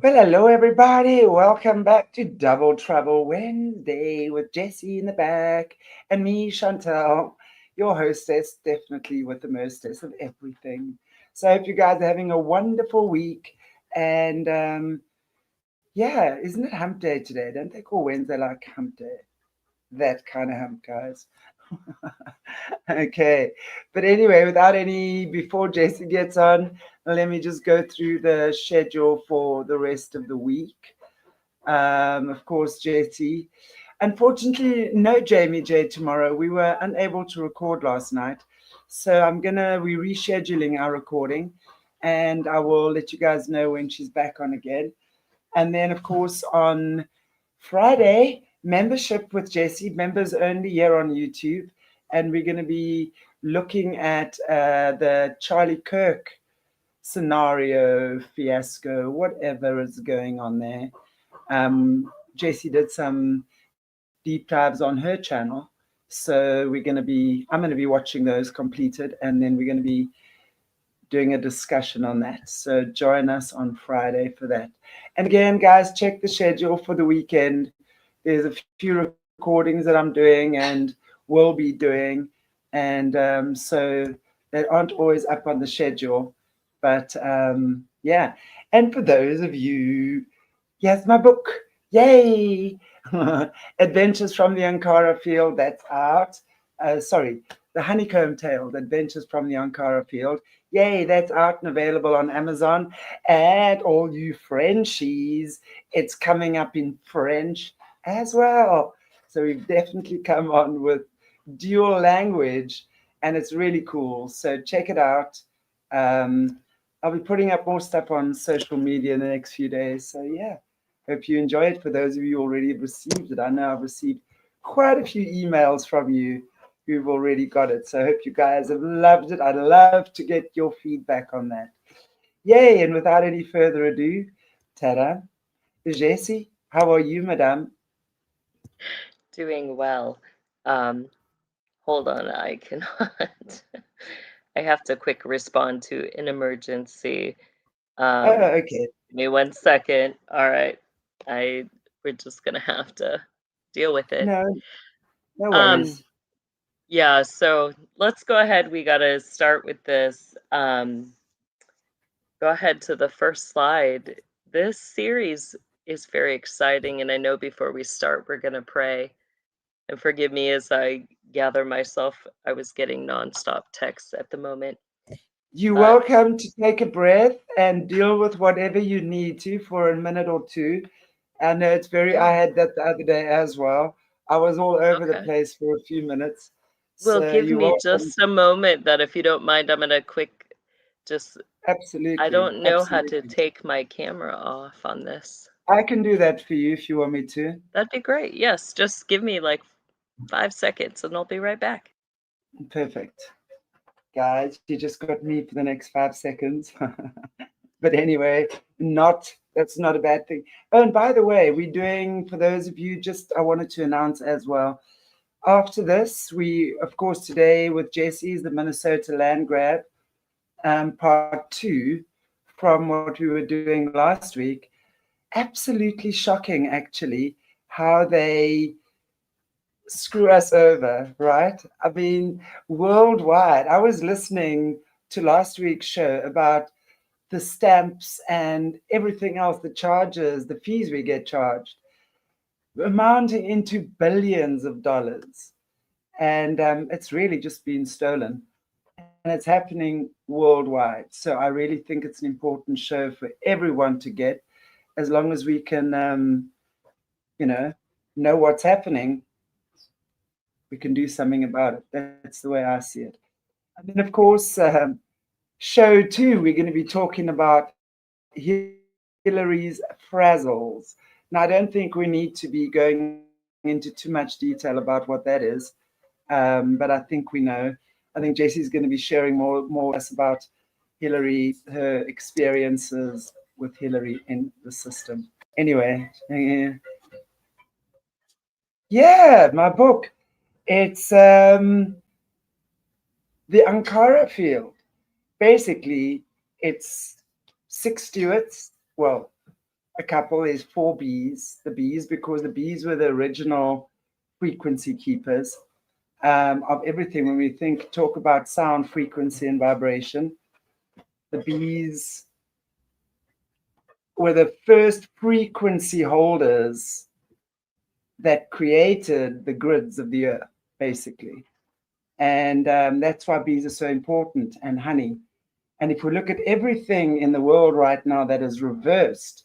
Well, hello everybody. Welcome back to Double Trouble Wednesday with Jessie in the back and me, Chantelle, your hostess, definitely with the mostess of everything. So I hope you guys are having a wonderful week. And yeah, isn't it hump day today? Don't they call Wednesday like hump day? That kind of hump, guys. Okay. But anyway, before Jessie gets on, let me just go through the schedule for the rest of the week. Of course, Jessie. Unfortunately, no Jamie J tomorrow. We were unable to record last night. So we're rescheduling our recording and I will let you guys know when she's back on again. And then, of course, on Friday, membership with Jessie, members only here on YouTube. And we're going to be looking at the Charlie Kirk scenario, fiasco, whatever is going on there. Jessie did some deep dives on her channel. So I'm going to be watching those completed and then we're going to be doing a discussion on that. So join us on Friday for that. And again, guys, check the schedule for the weekend. There's a few recordings that I'm doing and will be doing. And so they aren't always up on the schedule. But yeah. And for those of you, yes, my book. Yay! Adventures from the Ankara Field, that's out. Sorry, The Honeycomb Tale, Adventures from the Ankara Field. Yay, that's out and available on Amazon. And all you Frenchies, it's coming up in French as well. So we've definitely come on with dual language, and it's really cool. So check it out. Um, I'll be putting up more stuff on social media in the next few days. So yeah, hope you enjoy it. For those of you who already have received it, I know I've received quite a few emails from you who've already got it. So I hope you guys have loved it. I'd love to get your feedback on that. Yay! And without any further ado, ta-da, Jessie, how are you, madame? Doing well. Um, Hold on, I cannot. I have to quick respond to an emergency. Oh, Um, okay. Give me 1 second. All right. I We're just gonna have to deal with it. No, no Um, worries. yeah, so let's go ahead. We gotta start with this. Go ahead to the first slide. This series is very exciting, and I know before we start, we're gonna pray. And forgive me as I gather myself. I was getting nonstop texts at the moment. You're But welcome to take a breath and deal with whatever you need to for a minute or two. I know I yeah, had that the other day as well. I was all over the okay. place for a few minutes. Well, So give you're me welcome. just a moment that if you don't mind, I'm gonna quick just I Absolutely. don't know how to Absolutely. take my camera off on this. I can do that for you if you want me to. That'd be great. Yes, just give me like 5 seconds and I'll be right back. Perfect. Guys, you just got me for the next 5 seconds. But anyway, not that's not a bad thing. Oh, and by the way, we're doing for those of you, just I wanted to announce as well. After this, we of course today with Jesse's the Minnesota land grab, part two from what we were doing last week. Absolutely shocking, actually, how they screw us over, right? I mean, worldwide. I was listening to last week's show about the stamps and everything else, the charges, the fees we get charged, amounting into billions of dollars. And it's really just been stolen. And it's happening worldwide. So I really think it's an important show for everyone to get, as long as we can, you know what's happening, we can do something about it. That's the way I see it. And then, of course, show two, we're going to be talking about Hillary's frazzles. Now, I don't think we need to be going into too much detail about what that is, but I think we know. I think Jesse's going to be sharing more with us about Hillary, her experiences with Hillary in the system. Anyway, yeah, my book. It's the Ankara field. Basically, it's six stewards. Well, a couple. There's 4 bees. The bees, because the bees were the original frequency keepers of everything. When we talk about sound, frequency, and vibration, the bees were the first frequency holders that created the grids of the earth, basically. And that's why bees are so important, and honey. And if we look at everything in the world right now that is reversed,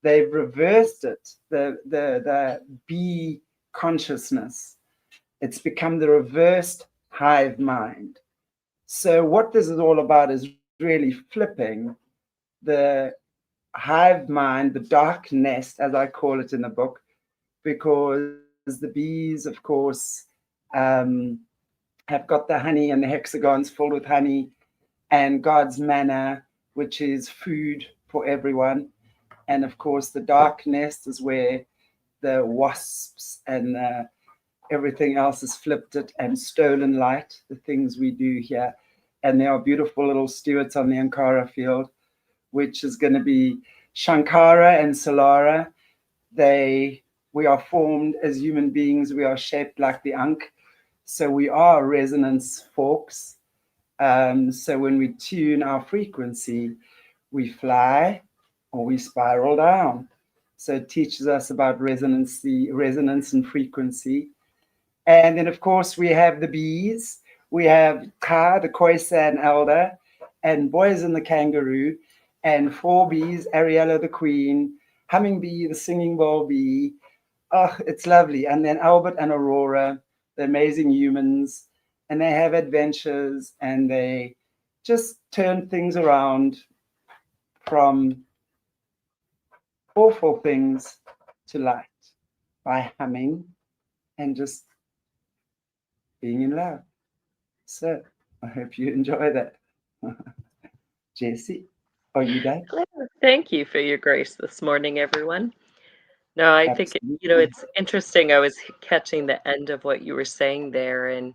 they've reversed it, the bee consciousness. It's become the reversed hive mind. So what this is all about is really flipping the hive mind, the dark nest, as I call it in the book, because the bees, of course, um, have got the honey and the hexagons filled with honey and God's manna, which is food for everyone. And of course, the dark nest is where the wasps and everything else is flipped it, and stolen light, the things we do here. And there are beautiful little stewards on the Ankara field, which is going to be Shankara and Solara. We are formed as human beings. We are shaped like the Ankh. So we are resonance forks. So when we tune our frequency, we fly or we spiral down. So it teaches us about resonance and frequency. And then, of course, we have the bees. We have Ka, the Khoisan elder, and Boys and the kangaroo, and 4 bees, Ariella the queen, Hummingbee, the singing bowl bee. Oh, it's lovely. And then Albert and Aurora, the amazing humans, and they have adventures, and they just turn things around from awful things to light by humming and just being in love. So I hope you enjoy that. Jessie, are you done? Thank you for your grace this morning, everyone. No, I think, Absolutely. it's interesting. I was catching the end of what you were saying there, and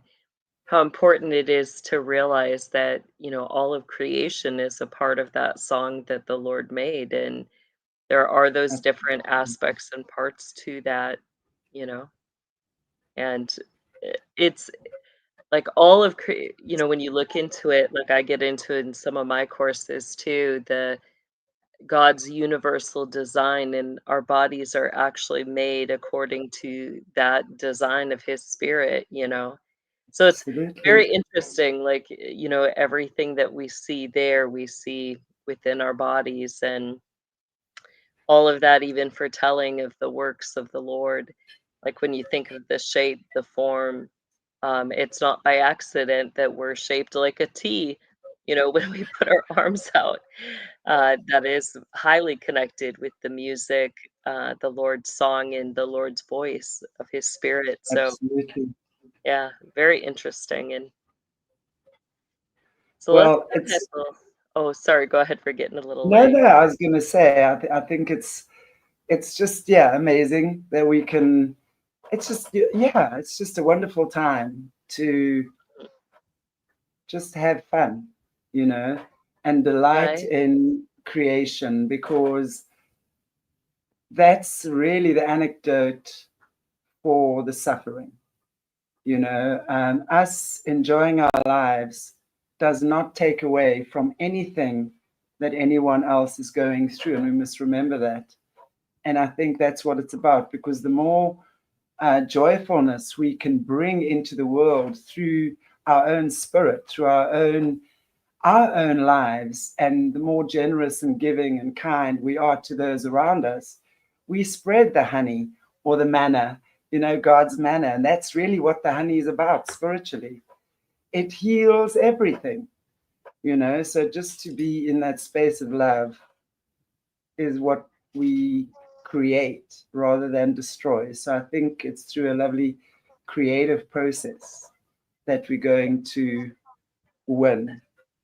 how important it is to realize that, all of creation is a part of that song that the Lord made. And there are those different aspects and parts to that, you know, and it's like all of, when you look into it, like I get into it in some of my courses too, the God's universal design, and our bodies are actually made according to that design of his spirit. So it's Absolutely. very interesting, like, everything that we see there, we see within our bodies, and all of that even foretelling of the works of the Lord. Like when you think of the shape, the form, it's not by accident that we're shaped like a T, when we put our arms out. That is highly connected with the music, the Lord's song, and the Lord's voice of his spirit. So, Absolutely. yeah, very interesting. And so let's Well, go ahead. Oh, sorry, go ahead. We're getting a little no, late. I was going to say, I think it's just, yeah, amazing that we can, it's just, yeah, it's just a wonderful time to just have fun, you know, and delight Right. in creation, because that's really the anecdote for the suffering. Us enjoying our lives does not take away from anything that anyone else is going through, and we must remember that. And I think that's what it's about, because the more joyfulness we can bring into the world through our own spirit, through our own lives, and the more generous and giving and kind we are to those around us, we spread the honey or the manna, God's manna. And that's really what the honey is about spiritually. It heals everything. So just to be in that space of love is what we create rather than destroy. So I think it's through a lovely creative process that we're going to win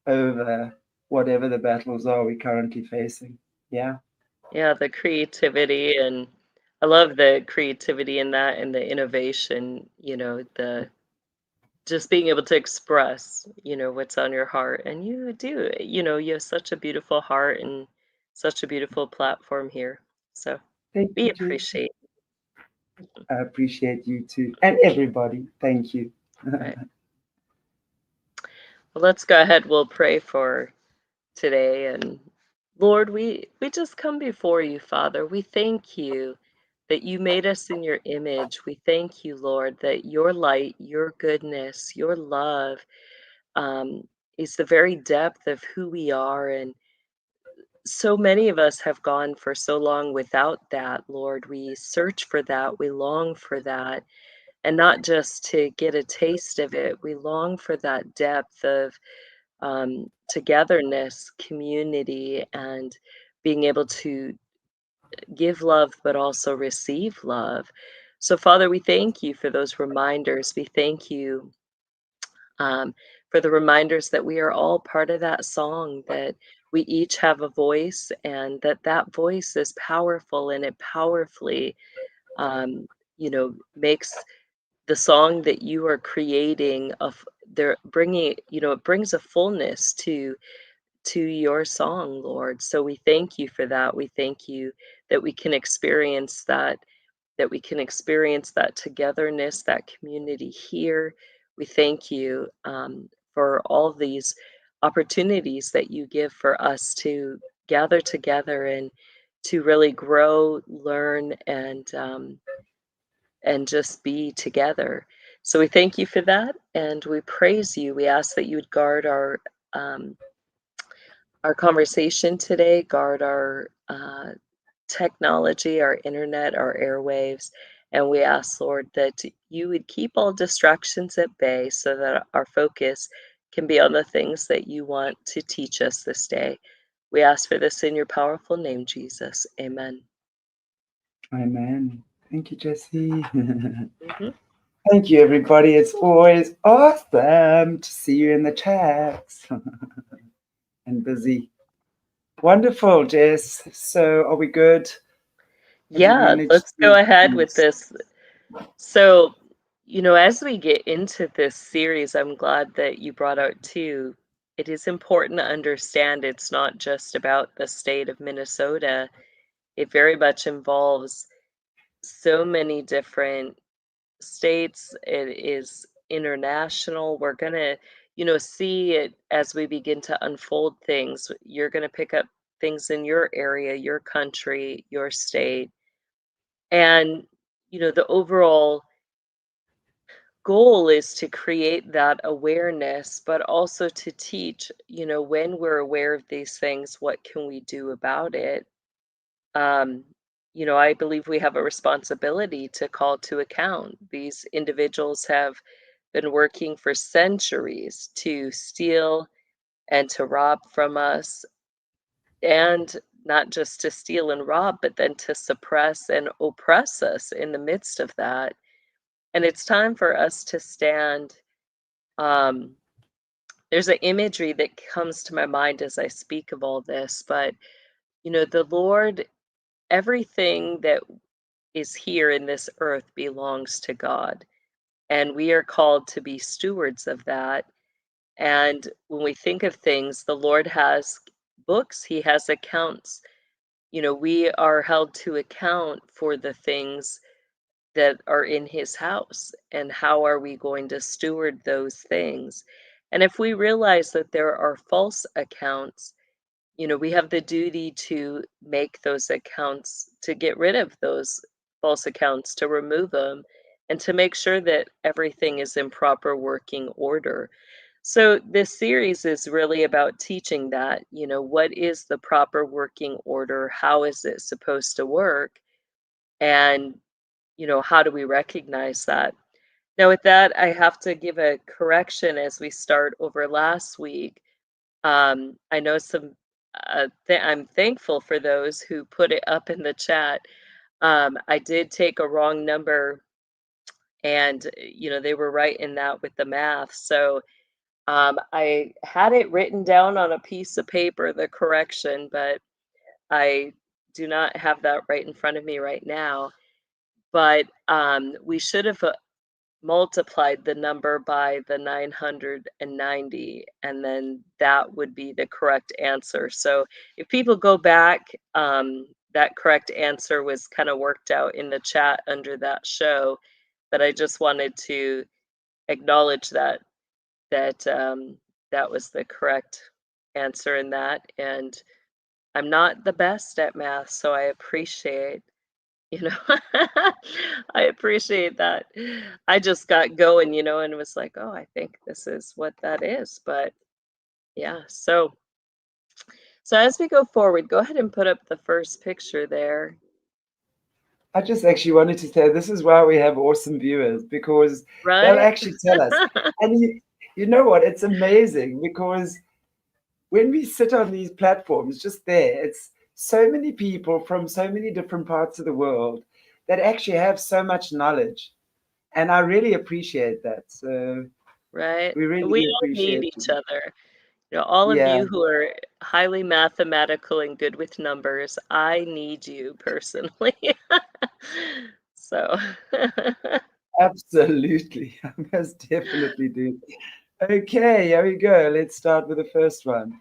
over whatever the battles are we're currently facing. Yeah. Yeah, the creativity, and I love the creativity in that, and the innovation, the just being able to express, what's on your heart. And you do, you have such a beautiful heart and such a beautiful platform here. So Thank we you, Jessie. appreciate. I appreciate you too. And everybody. Thank you. Right. Well, let's go ahead. We'll pray for today. And Lord, we just come before you, Father. We thank you that you made us in your image. We thank you, Lord, that your light, your goodness, your love um, is the very depth of who we are. And so many of us have gone for so long without that, Lord. We search for that, we long for that. And not just to get a taste of it, we long for that depth of togetherness, community, and being able to give love, but also receive love. So, Father, we thank you for those reminders. We thank you for the reminders that we are all part of that song, that we each have a voice, and that that voice is powerful and it powerfully, um, makes the song that you are creating of there bringing it brings a fullness to your song, Lord. So we thank you for that. We thank you that we can experience that we can experience that togetherness, that community here. We thank you for all these opportunities that you give for us to gather together and to really grow, learn, and just be together. So we thank you for that, and we praise you. We ask that you would guard our conversation today, guard our technology, our internet, our airwaves. And we ask, Lord, that you would keep all distractions at bay so that our focus can be on the things that you want to teach us this day. We ask for this in your powerful name, Jesus. Amen. Amen. Thank you, Jessie. Mhm. Thank you, everybody. It's always awesome to see you in the chats. And busy. Wonderful, Jess. So, are we good? Have you Yeah, managed let's go to? ahead with this. So, as we get into this series, I'm glad that you brought out too. It is important to understand it's not just about the state of Minnesota. It very much involves so many different states. It is international. We're going to, see it as we begin to unfold things. You're going to pick up things in your area, your country, your state. And, the overall goal is to create that awareness, but also to teach, when we're aware of these things, what can we do about it? Um, I believe we have a responsibility to call to account. These individuals have been working for centuries to steal and to rob from us, and not just to steal and rob, but then to suppress and oppress us in the midst of that. And it's time for us to stand. Um, there's an imagery that comes to my mind as I speak of all this, but the Lord, everything that is here in this earth belongs to God, and we are called to be stewards of that. And when we think of things, the Lord has books, He has accounts. We are held to account for the things that are in his house, and how are we going to steward those things? And if we realize that there are false accounts, we have the duty to make those accounts, to get rid of those false accounts, to remove them, and to make sure that everything is in proper working order. So this series is really about teaching that, what is the proper working order? How is it supposed to work? And how do we recognize that? Now, with that, I have to give a correction as we start over last week. I know I'm thankful for those who put it up in the chat. I did take a wrong number, and they were right in that with the math. So I had it written down on a piece of paper, the correction, but I do not have that right in front of me right now. But we should have multiplied the number by the 990, and then that would be the correct answer. So if people go back that correct answer was kind of worked out in the chat under that show, but I just wanted to acknowledge that that was the correct answer in that. And I'm not the best at math, so I appreciate, you know, I appreciate that. I just got going, and was like, oh, I think this is what that is. But yeah, so as we go forward, go ahead and put up the first picture there. I just actually wanted to say this is why we have awesome viewers, because they'll Right? actually tell us. And you know what? It's amazing because when we sit on these platforms, just there, it's so many people from so many different parts of the world that actually have so much knowledge. And I really appreciate that. So Right? we really We do all need appreciate each you. other. All of Yeah, you who are highly mathematical and good with numbers, I need you personally. So, absolutely. I most definitely do. Okay, here we go. Let's start with the first one.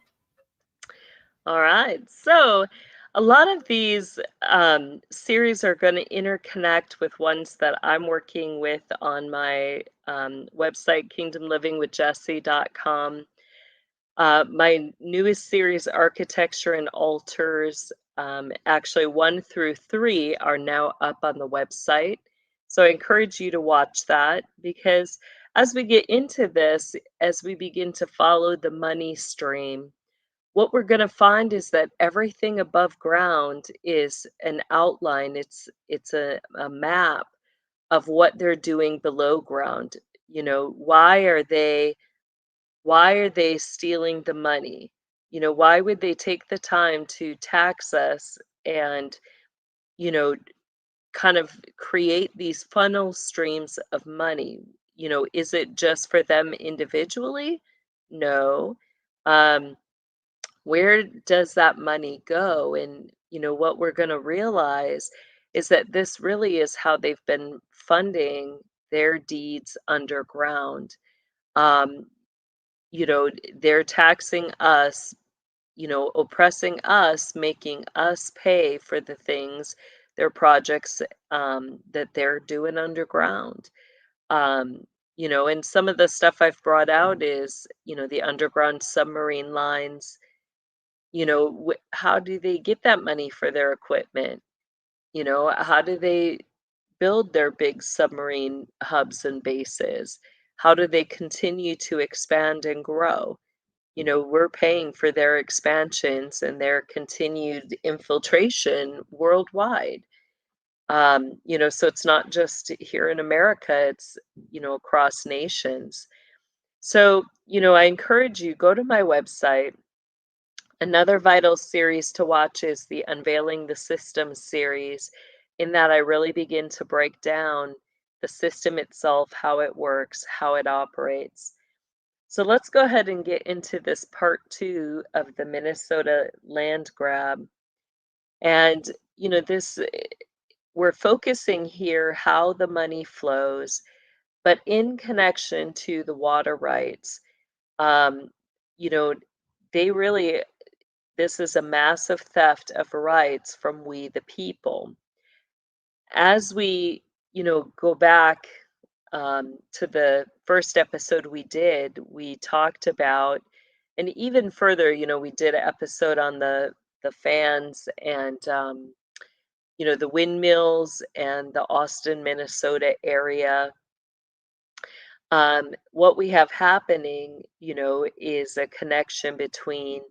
all right. So, a lot of these series are going to interconnect with ones that I'm working with on my website, kingdomlivingwithjessie.com. My newest series, Architecture and Altars, actually 1 through 3 are now up on the website. So I encourage you to watch that, because as we get into this, as we begin to follow the money stream, what we're going to find is that everything above ground is an outline. It's a map of what they're doing below ground. Why are they stealing the money? Why would they take the time to tax us and, you know, kind of create these funnel streams of money? Is it just for them individually? No. Um, where does that money go? And, what we're going to realize is that this really is how they've been funding their deeds underground. Um, they're taxing us, oppressing us, making us pay for the things, their projects that they're doing underground. Um, and some of the stuff I've brought out is, the underground submarine lines. How do they get that money for their equipment? How do they build their big submarine hubs and bases? How do they continue to expand and grow? We're paying for their expansions and their continued infiltration worldwide. So it's not just here in America, it's, across nations. So, I encourage you, go to my website. Another vital series to watch is the Unveiling the System series, in that I really begin to break down the system itself, how it works, how it operates. So let's go ahead and get into this part 2 of the Minnesota land grab. And, this we're focusing here how the money flows, but in connection to the water rights. Um, you know, they really, this is a massive theft of rights from we the people. As we, go back to the first episode we did, we talked about, and even further, we did an episode on the fans and the windmills and the Austin, Minnesota area. What we have happening, is a connection between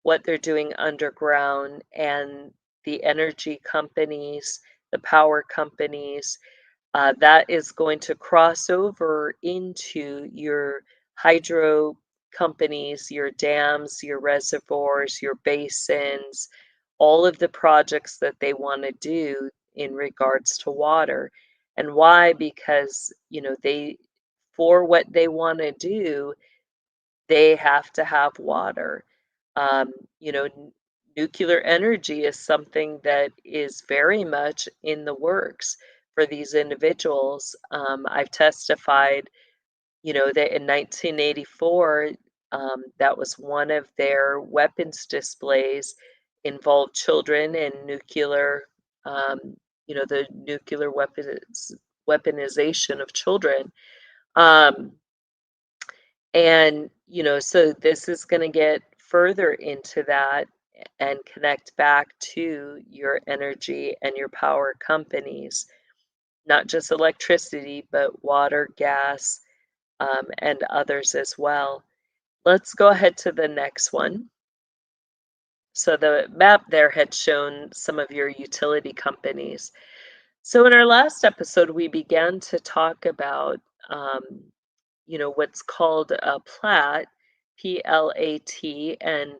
what they're doing underground and the energy companies, the power companies, that is going to cross over into your hydro companies, your dams, your reservoirs, your basins, all of the projects that they want to do in regards to water. And why? Because, for what they want to do, they have to have water. Um, Nuclear energy is something that is very much in the works for these individuals. I've testified, that in 1984, that was one of their weapons displays involve children and nuclear, the nuclear weaponization of children. Um, and, so this is going to get further into that and connect back to your energy and your power companies, not just electricity, but water, gas, and others as well. Let's go ahead to the next one. So the map there had shown some of your utility companies. So in our last episode, we began to talk about, what's called a plat, P-L-A-T, and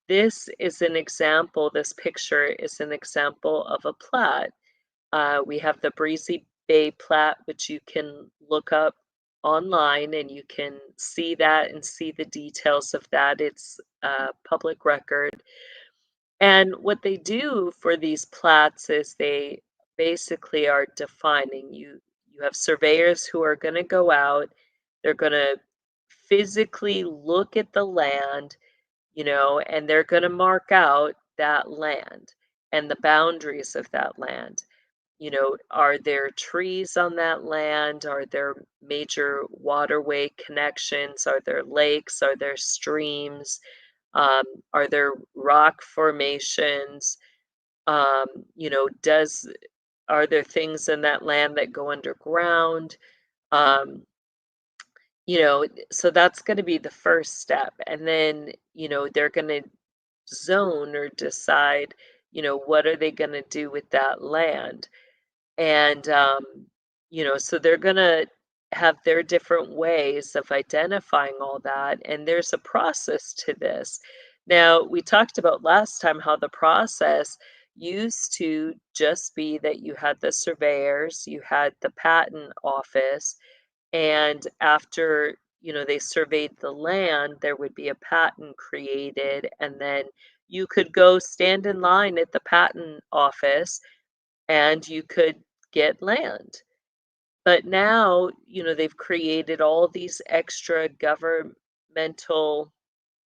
this is an example, this picture is an example of a plat. We have the Breezy Bay plat, which you can look up online and you can see that and see the details of that. It's public record. And what they do for these plats is they basically are defining you. You have surveyors who are going to go out, they're going to physically look at the land, and they're going to mark out that land and the boundaries of that land. Are there trees on that land? Are there major waterway connections? Are there lakes? Are there streams? Um, are there rock formations? Um, you know, does are there things in that land that go underground? Um, so that's going to be the first step. And then, they're going to zone or decide, what are they going to do with that land? And, so they're going to have their different ways of identifying all that. And there's a process to this. Now, we talked about last time how the process used to just be that you had the surveyors, you had the patent office, and after, they surveyed the land, there would be a patent created, and then you could go stand in line at the patent office and you could get land. But now, they've created all these extra governmental,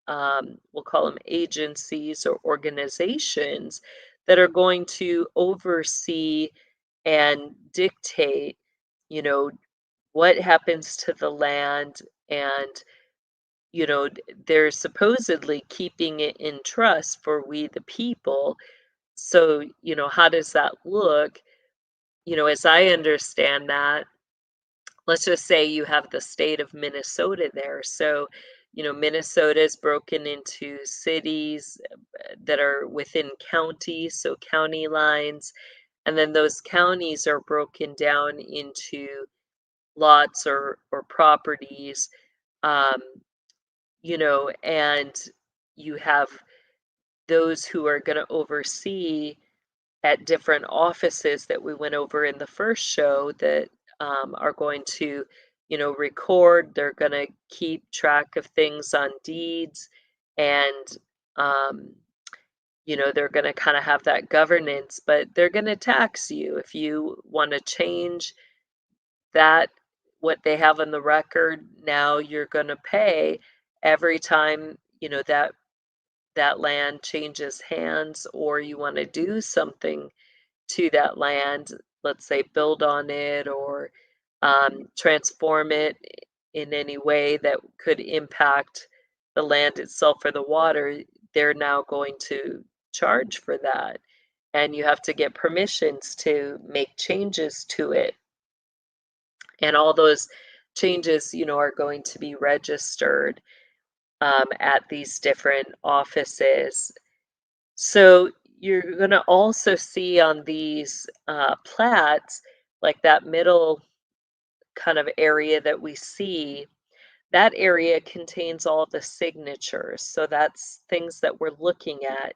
we'll call them agencies or organizations that are going to oversee and dictate, you know, what happens to the land. And, they're supposedly keeping it in trust for we the people. So, how does that look? As I understand that, let's just say you have the state of Minnesota there. So, Minnesota is broken into cities that are within counties, so county lines, and then those counties are broken down into lots or properties, um, and you have those who are going to oversee at different offices that we went over in the first show that are going to, record. They're going to keep track of things on deeds, and um, they're going to kind of have that governance, but they're going to tax you if you want to change that what they have on the record. Now you're going to pay every time that land changes hands, or you want to do something to that land, let's say build on it or transform it in any way that could impact the land itself or the water. They're now going to charge for that. And you have to get permissions to make changes to it. And all those changes, are going to be registered at these different offices. So you're going to also see on these plats, like that middle kind of area that we see, that area contains all the signatures. So that's things that we're looking at.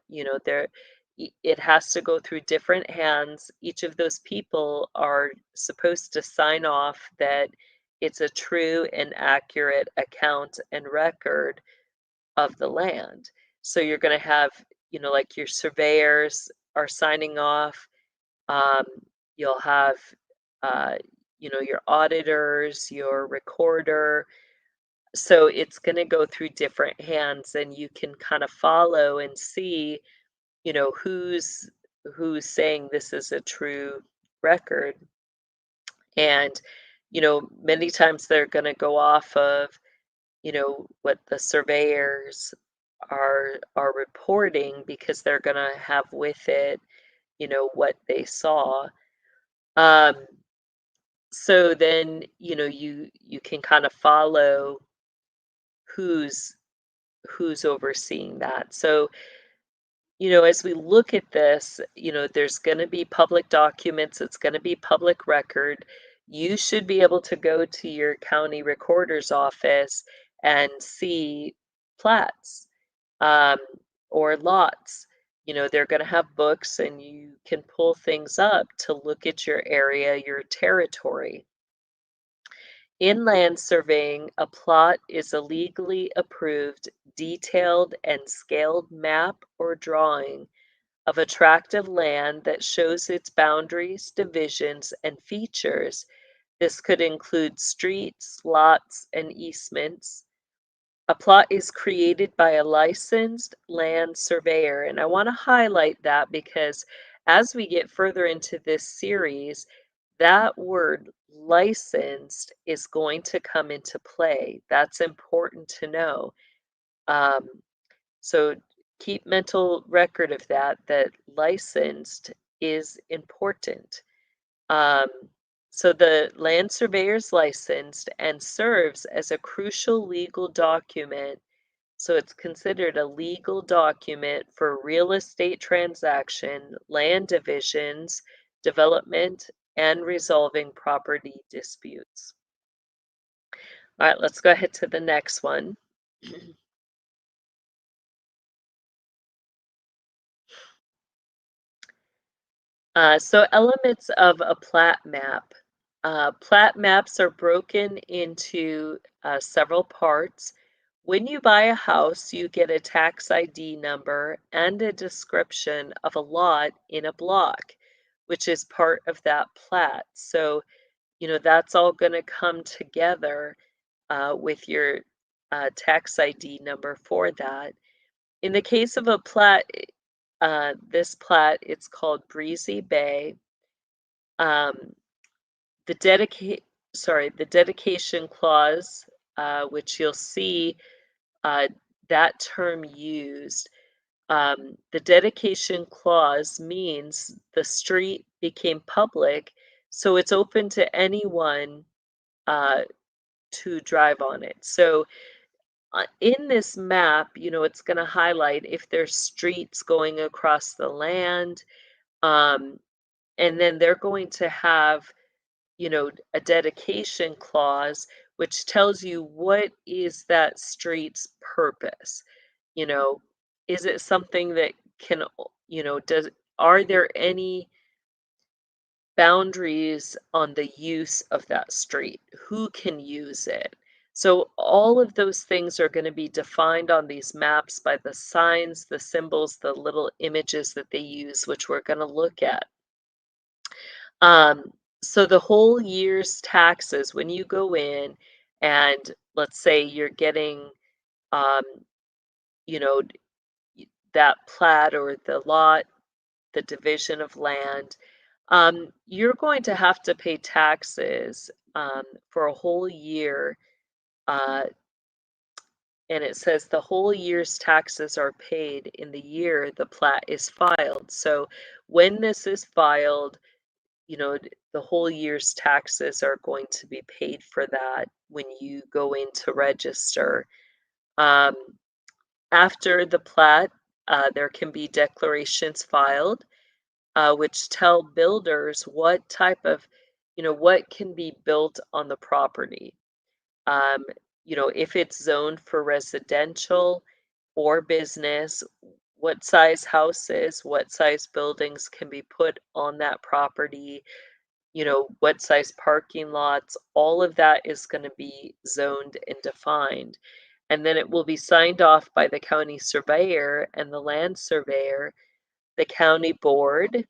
It has to go through different hands. Each of those people are supposed to sign off that it's a true and accurate account and record of the land. So you're going to have, like your surveyors are signing off. Um, you'll have, uh, your auditors, your recorder. So it's going to go through different hands, and you can kind of follow and see, who's saying this is a true record. And many times they're going to go off of what the surveyors are reporting, because they're going to have with it what they saw. um so then you can kind of follow who's overseeing that. So as we look at this, there's going to be public documents, it's going to be public record. You should be able to go to your county recorder's office and see plats, um, or lots. They're going to have books, and you can pull things up to look at your area, your territory. In land surveying, a plot is a legally approved, detailed, and scaled map or drawing of a tract of land that shows its boundaries, divisions, and features. This could include streets, lots, and easements. A plot is created by a licensed land surveyor, and I want to highlight that because as we get further into this series, that word licensed is going to come into play. That's important to know. Um, so keep mental record of that, that licensed is important. Um, so the land surveyor is licensed and serves as a crucial legal document. So it's considered a legal document for real estate transaction, land divisions, development, and resolving property disputes. All right, let's go ahead to the next one. So elements of a plat map. Plat maps are broken into several parts. When you buy a house, you get a tax ID number and a description of a lot in a block, which is part of that plat. So, that's all going to come together with your tax ID number for that. In the case of a plat, this plat, it's called Breezy Bay. Um, the dedication clause, which you'll see uh, that term used. The dedication clause means the street became public, so it's open to anyone uh, to drive on it. So in this map, it's going to highlight if there's streets going across the land, um, and then they're going to have a dedication clause which tells you what is that street's purpose. You know, is it something that can, are there any boundaries on the use of that street? Who can use it? So all of those things are going to be defined on these maps by the signs, the symbols, the little images that they use, which we're going to look at. So the whole year's taxes, when you go in and let's say you're getting, um, you know, that plat or the lot, the division of land, you're going to have to pay taxes for a whole year. Uh, and it says the whole year's taxes are paid in the year the plat is filed. So when this is filed, the whole year's taxes are going to be paid for that when you go in to register. Um, After the plat, there can be declarations filed, which tell builders what type of, what can be built on the property. Um, if it's zoned for residential or business, what size houses, what size buildings can be put on that property, what size parking lots, all of that is going to be zoned and defined. And then it will be signed off by the county surveyor and the land surveyor, the county board,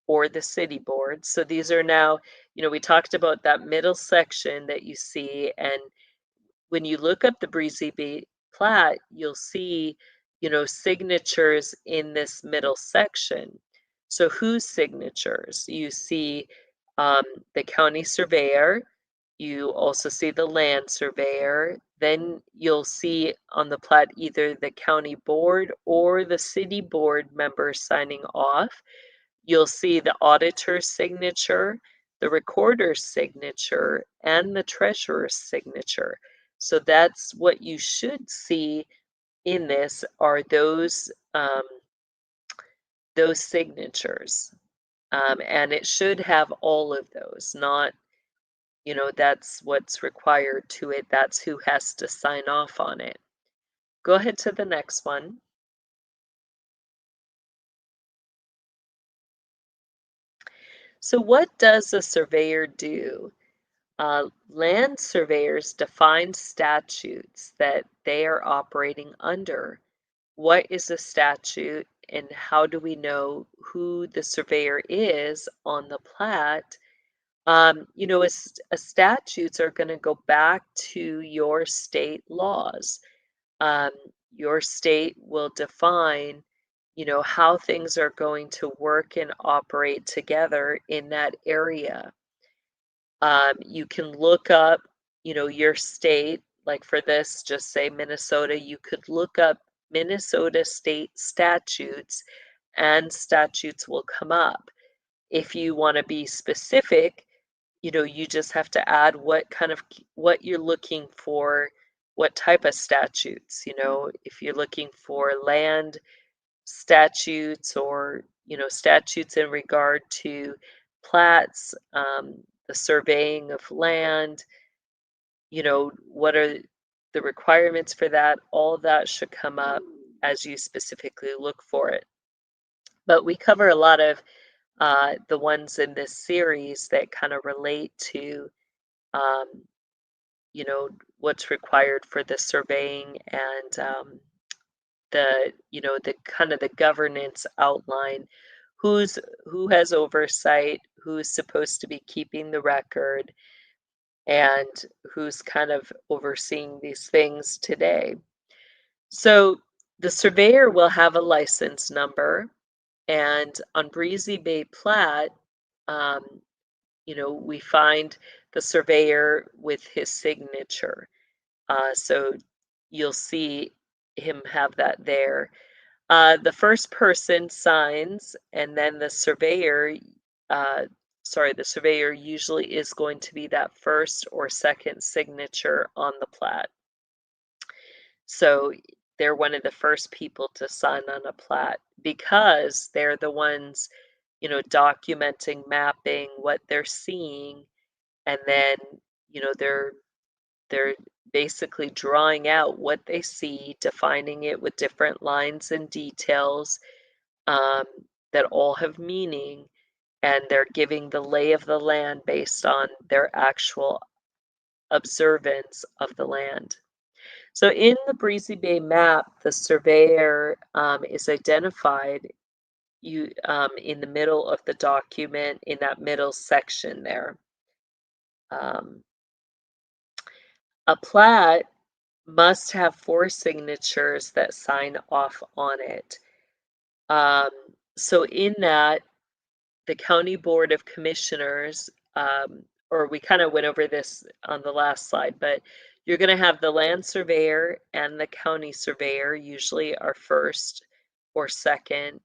or the city board. So these are now, we talked about that middle section that you see. And when you look up the Breezy Bay plat, you'll see signatures in this middle section. So whose signatures? You see um, the county surveyor, you also see the land surveyor, then you'll see on the plat either the county board or the city board member signing off. You'll see the auditor's signature, the recorder's signature, and the treasurer's signature. So that's what you should see in this are those signatures. And it should have all of those, not, that's what's required to it. That's who has to sign off on it. Go ahead to the next one. So what does a surveyor do? Land surveyors define statutes that they are operating under. What is a statute and how do we know who the surveyor is on the plat? Statutes are going to go back to your state laws. Um, your state will define, how things are going to work and operate together in that area. You can look up, your state, like for this, just say Minnesota, you could look up Minnesota state statutes and statutes will come up. If you want to be specific, you just have to add what you're looking for, what type of statutes, if you're looking for land statutes or, statutes in regard to plats, the surveying of land, what are the requirements for that? All of that should come up as you specifically look for it. But we cover a lot of the ones in this series that kind of relate to, um, what's required for the surveying and the kind of the governance outline. Who has oversight? Who's supposed to be keeping the record? And who's kind of overseeing these things today? So the surveyor will have a license number, and on Breezy Bay Plat, um, we find the surveyor with his signature. So you'll see him have that there. The first person signs, and then the surveyor usually is going to be that first or second signature on the plat. So they're one of the first people to sign on a plat because they're the ones, documenting, mapping what they're seeing, and then, they're basically drawing out what they see, defining it with different lines and details um, that all have meaning, and they're giving the lay of the land based on their actual observance of the land. So in the Breezy Bay map, the surveyor is identified in the middle of the document in that middle section there. A plat must have 4 signatures that sign off on it. So in that, the County Board of Commissioners, or we kind of went over this on the last slide, but you're going to have the land surveyor and the county surveyor, usually are first or second.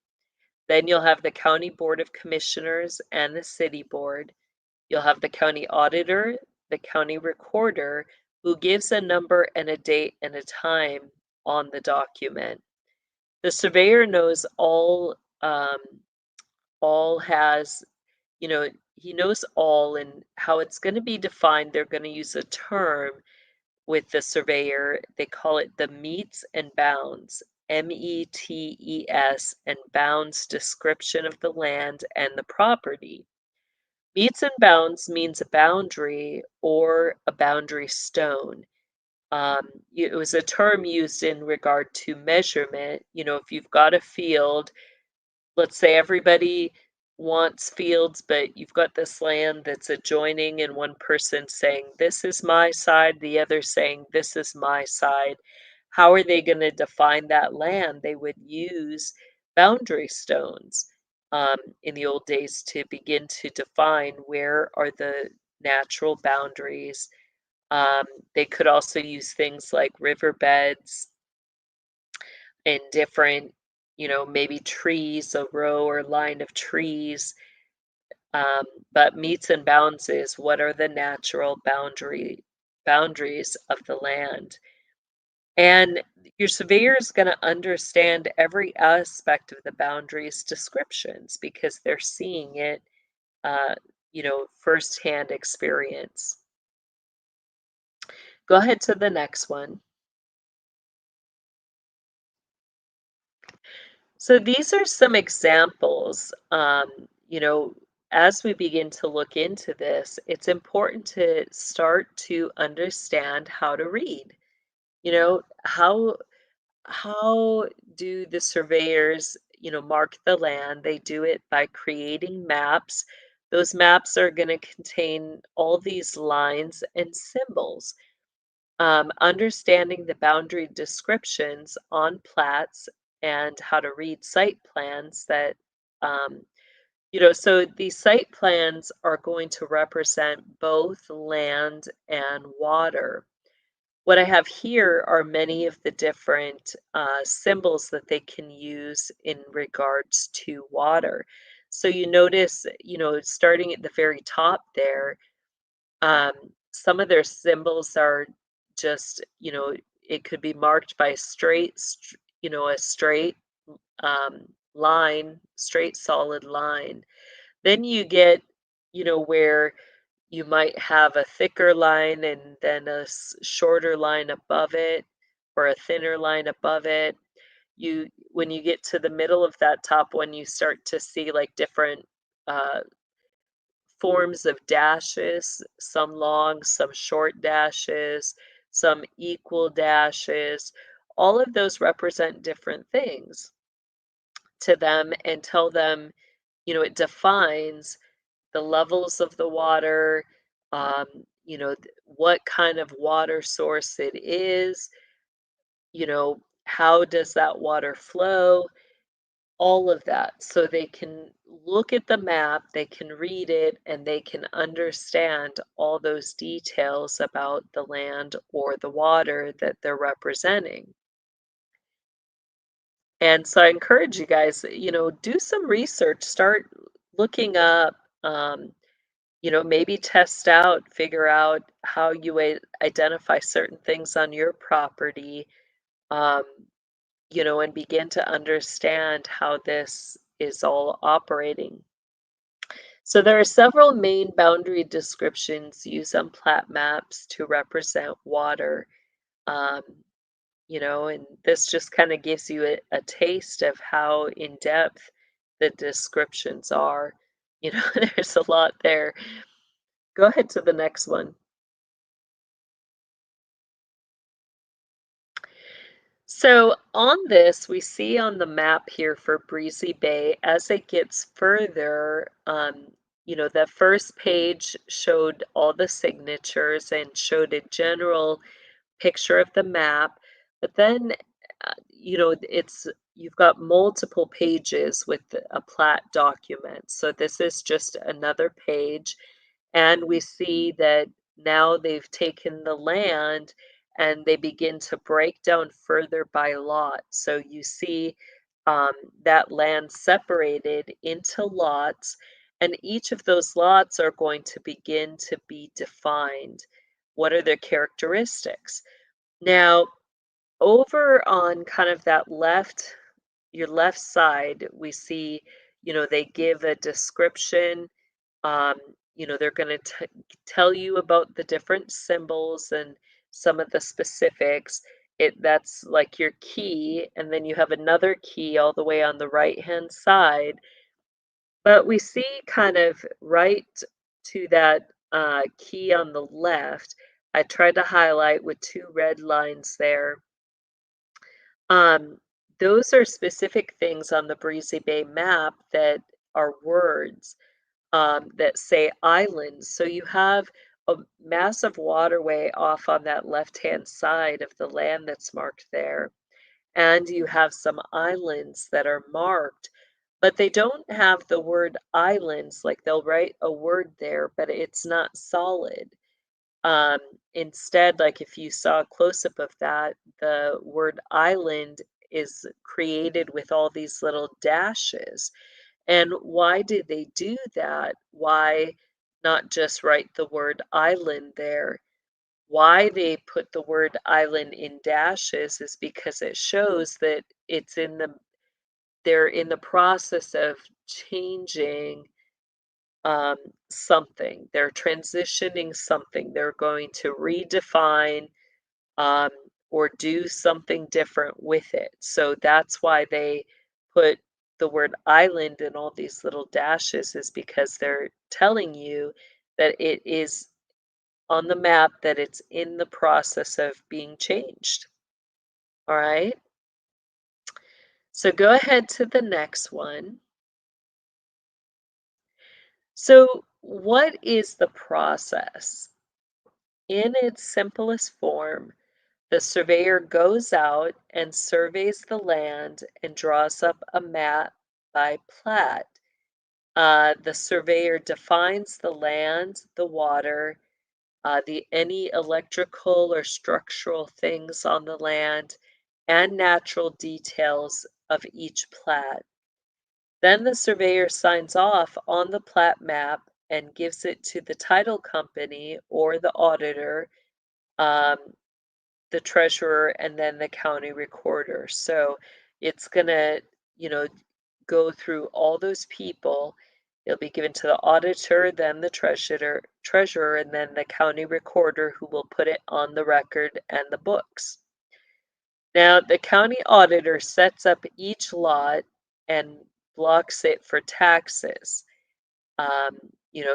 Then you'll have the County Board of Commissioners and the City Board. You'll have the county auditor, the county recorder, who gives a number and a date and a time on the document. The surveyor knows all has, he knows all and how it's going to be defined. They're going to use a term with the surveyor. They call it the metes and bounds, METES, and bounds description of the land and the property. Metes and bounds means a boundary or a boundary stone. It was a term used in regard to measurement. If you've got a field, let's say everybody wants fields, but you've got this land that's adjoining, and one person saying, this is my side, the other saying, this is my side. how are they going to define that land? They would use boundary stones in the old days to begin to define where are the natural boundaries. Um, they could also use things like riverbeds and different, maybe trees, a row or line of trees. Um, but meets and bounds is what are the natural boundaries of the land. And your surveyor is going to understand every aspect of the boundaries descriptions because they're seeing it, uh, firsthand experience. Go ahead to the next one. So these are some examples. As we begin to look into this, it's important to start to understand how to read. How do the surveyors, mark the land? They do it by creating maps. Those maps are going to contain all these lines and symbols. Understanding the boundary descriptions on plats and how to read site plans that, um, so these site plans are going to represent both land and water. What I have here are many of the different symbols that they can use in regards to water. So you notice, starting at the very top there, um, some of their symbols are just, it could be marked by a straight line, straight solid line. Then you get, where you might have a thicker line and then a shorter line above it or a thinner line above it. When you get to the middle of that top one, you start to see like different uh, forms of dashes, some long, some short dashes, some equal dashes. All of those represent different things to them and tell them, it defines the levels of the water, um, what kind of water source it is, how does that water flow, all of that. So they can look at the map, they can read it, and they can understand all those details about the land or the water that they're representing. And so I encourage you guys, do some research, start looking up, maybe test out, figure out how you identify certain things on your property, um, and begin to understand how this is all operating. So there are several main boundary descriptions used on plat maps to represent water. Um, and this just kind of gives you a taste of how in depth the descriptions are. There's a lot there. Go ahead to the next one. So on this, we see on the map here for Breezy Bay, as it gets further, the first page showed all the signatures and showed a general picture of the map, but then, you've got multiple pages with a plat document. So this is just another page, and we see that now they've taken the land and they begin to break down further by lot. So you see um, that land separated into lots, and each of those lots are going to begin to be defined. What are their characteristics? Now, over on kind of your left side, we see, they give a description. um, they're going to tell you about the different symbols and some of the specifics. That's like your key, and then you have another key all the way on the right hand side. But we see kind of right to that key on the left. I tried to highlight with two red lines there. Um, those are specific things on the Breezy Bay map that are words that say islands. So you have a massive waterway off on that left-hand side of the land that's marked there. And you have some islands that are marked, but they don't have the word islands. Like they'll write a word there, but it's not solid. Um, Instead, like if you saw a close-up of that, the word island is created with all these little dashes. And why did they do that? Why not just write the word island there? Why they put the word island in dashes is because it shows that they're in the process of changing um, something. They're transitioning something. They're going to redefine um, or do something different with it. So that's why they put the word island in all these little dashes, is because they're telling you that it is on the map, that it's in the process of being changed. All right. So go ahead to the next one. So, what is the process? In its simplest form, the surveyor goes out and surveys the land and draws up a map by plat. The surveyor defines the land, the water, the any electrical or structural things on the land, and natural details of each plat. Then the surveyor signs off on the plat map and gives it to the title company or the auditor, um, the treasurer, and then the county recorder. So it's gonna, you know, go through all those people. It'll be given to the auditor, then the treasurer, and then the county recorder, who will put it on the record and the books. Now, the county auditor sets up each lot and blocks it for taxes. Um,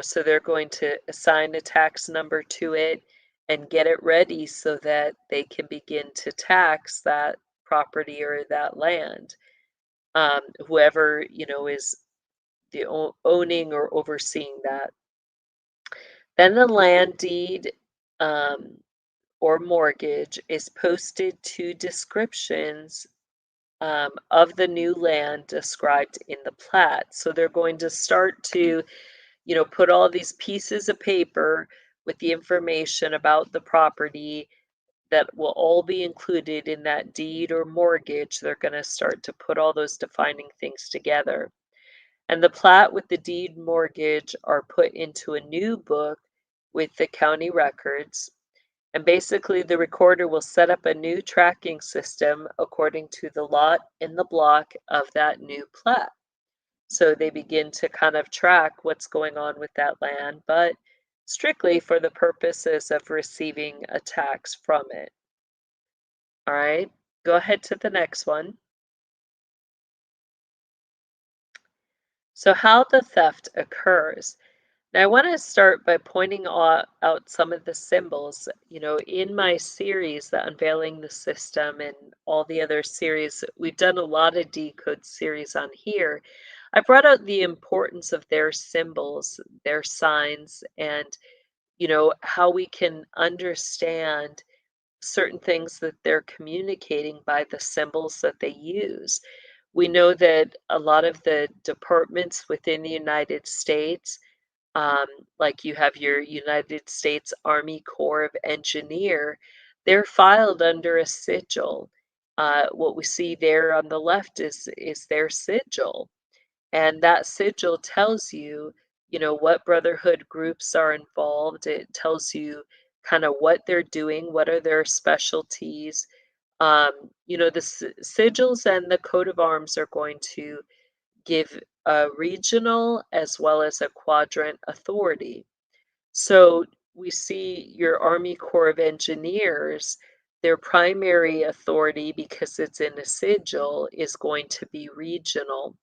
so they're going to assign a tax number to it and get it ready so that they can begin to tax that property or that land. Whoever, is the owning or overseeing that. Then the land deed or mortgage is posted to descriptions of the new land described in the plat. So they're going to start to, put all these pieces of paper with the information about the property that will all be included in that deed or mortgage. They're going to start to put all those defining things together. And the plat with the deed mortgage are put into a new book with the county records. And basically, the recorder will set up a new tracking system according to the lot in the block of that new plat. So they begin to kind of track what's going on with that land, but strictly for the purposes of receiving a tax from it. All right, go ahead to the next one. So, how the theft occurs. Now, I want to start by pointing out some of the symbols. In my series, The Unveiling the System, and all the other series, we've done a lot of decode series on here. I brought out the importance of their symbols, their signs, and, how we can understand certain things that they're communicating by the symbols that they use. We know that a lot of the departments within the United States, um, like you have your United States Army Corps of Engineer, they're filed under a sigil. What we see there on the left is their sigil, and that sigil tells you, what brotherhood groups are involved. It tells you kind of what they're doing, what are their specialties. The sigils and the coat of arms are going to give a regional as well as a quadrant authority. So we see your Army Corps of Engineers, their primary authority, because it's in a sigil, is going to be regional.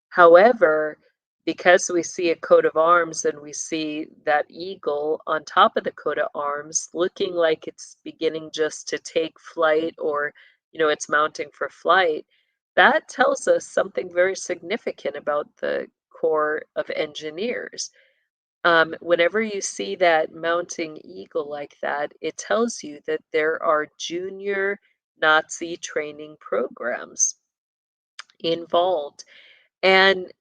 However, because we see a coat of arms and we see that eagle on top of the coat of arms looking like it's beginning just to take flight, or, it's mounting for flight, that tells us something very significant about the Corps of Engineers. whenever you see that mounting eagle like that, it tells you that there are junior Nazi training programs involved. And,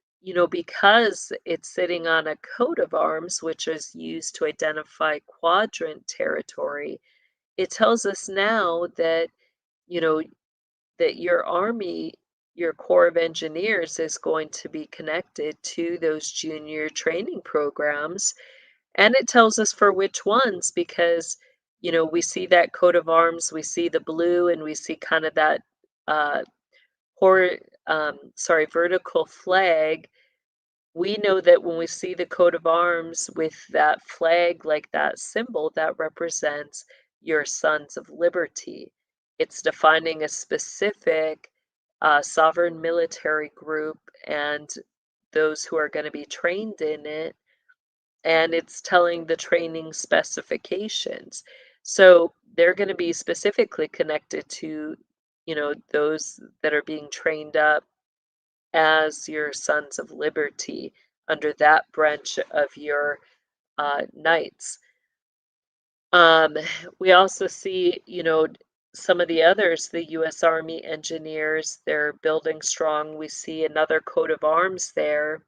because it's sitting on a coat of arms, which is used to identify quadrant territory, it tells us now that, you know, that your army, your Corps of Engineers is going to be connected to those junior training programs. And it tells us for which ones, because, we see that coat of arms, we see the blue, and we see kind of that uh, vertical flag. We know that when we see the coat of arms with that flag, like that symbol, that represents your Sons of Liberty. It's defining a specific sovereign military group and those who are going to be trained in it, and it's telling the training specifications. So they're going to be specifically connected to, those that are being trained up as your Sons of Liberty under that branch of your knights. We also see, some of the others, the U.S. Army engineers, they're building strong. We see another coat of arms there,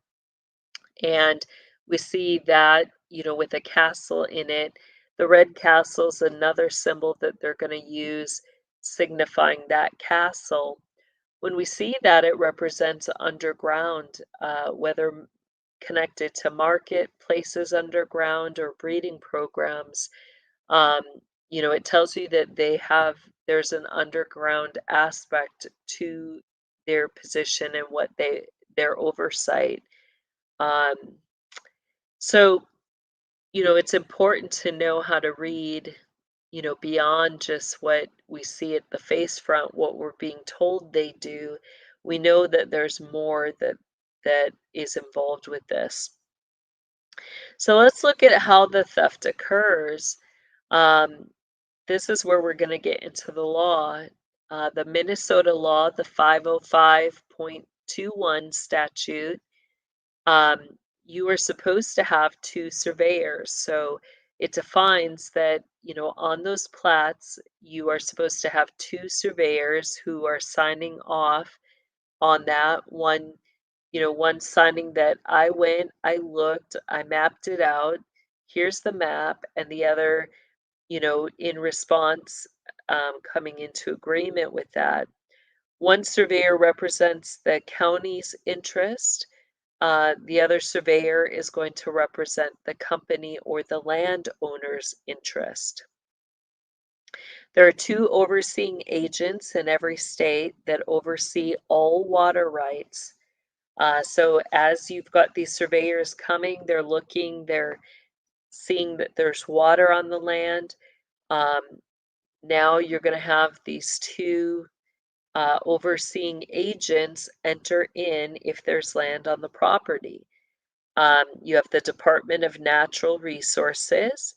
and we see that, with a castle in it. The red castle is another symbol that they're going to use, signifying that castle. When we see that, it represents underground, whether connected to marketplaces underground or breeding programs. Um, it tells you that there's an underground aspect to their position and their oversight. Um, so, it's important to know how to read, beyond just what we see at the face front, what we're being told they do. We know that there's more that is involved with this. So let's look at how the theft occurs. Um, this is where we're going to get into the law. The Minnesota law, the 505.21 statute, um, you are supposed to have two surveyors. So it defines that, on those plats, you are supposed to have two surveyors who are signing off on that. One signing that I went, I looked, I mapped it out. Here's the map, and the other, in response, coming into agreement with that. One surveyor represents the county's interest. The other surveyor is going to represent the company or the landowner's interest. There are two overseeing agents in every state that oversee all water rights. So as you've got these surveyors coming, they're seeing that there's water on the land. Now you're going to have these two overseeing agents enter in if there's land on the property. You have the Department of Natural Resources.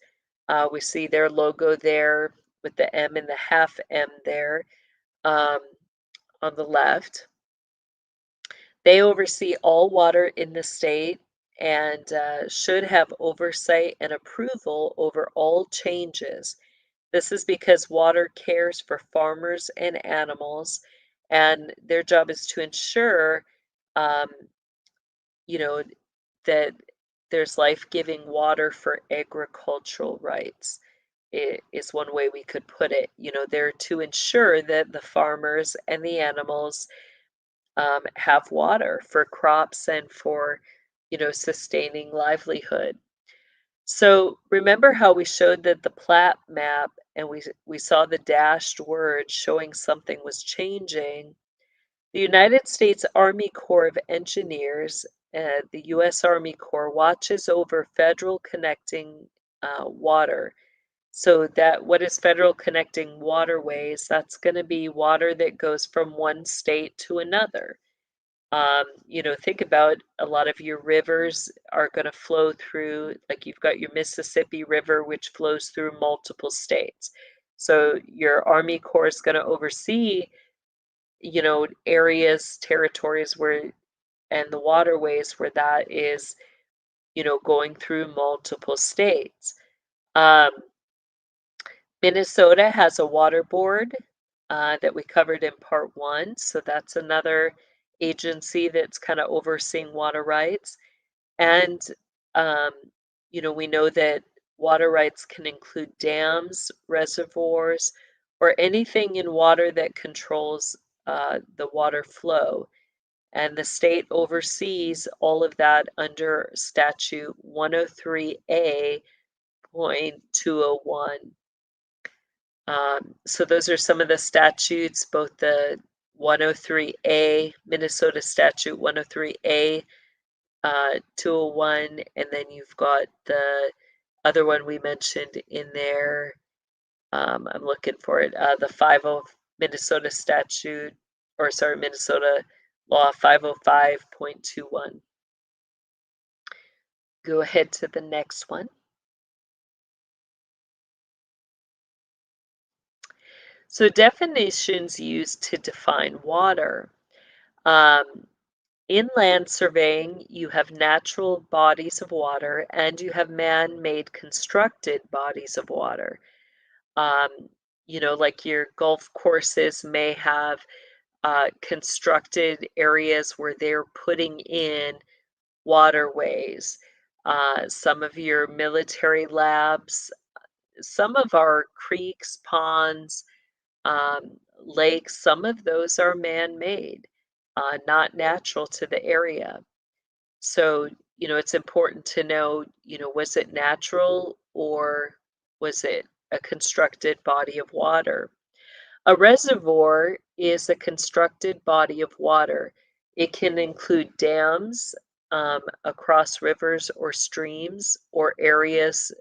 We see their logo there with the M and the half M there on the left. They oversee all water in the state and should have oversight and approval over all changes. This is because water cares for farmers and animals, and their job is to ensure, um, you know, that there's life-giving water for agricultural rights. It is one way we could put it. They're to ensure that the farmers and the animals have water for crops and for, sustaining livelihood. So remember how we showed that the plat map and we saw the dashed word showing something was changing. The United States Army Corps of Engineers, the U.S. Army Corps, watches over federal connecting water. So what is federal connecting waterways? That's going to be water that goes from one state to another. Think about a lot of your rivers are going to flow through, like you've got your Mississippi River, which flows through multiple states. So your Army Corps is going to oversee, areas, territories and the waterways where that is, going through multiple states. Um, Minnesota has a water board that we covered in part one. So that's another agency that's kind of overseeing water rights. And, um, we know that water rights can include dams, reservoirs, or anything in water that controls the water flow. And the state oversees all of that under Statute 103A.201. So those are some of the statutes, both the 103A, Minnesota Statute 103A 201, and then you've got the other one we mentioned in there. I'm looking for it. The 50 Minnesota statute, or sorry, Minnesota Law 505.21. Go ahead to the next one. So definitions used to define water. In land surveying, you have natural bodies of water and you have man-made constructed bodies of water. Like your golf courses may have constructed areas where they're putting in waterways. Some of your military labs, some of our creeks, ponds, lakes, some of those are man-made, not natural to the area. So, it's important to know, was it natural or was it a constructed body of water? A reservoir is a constructed body of water. It can include dams across rivers or streams or areas.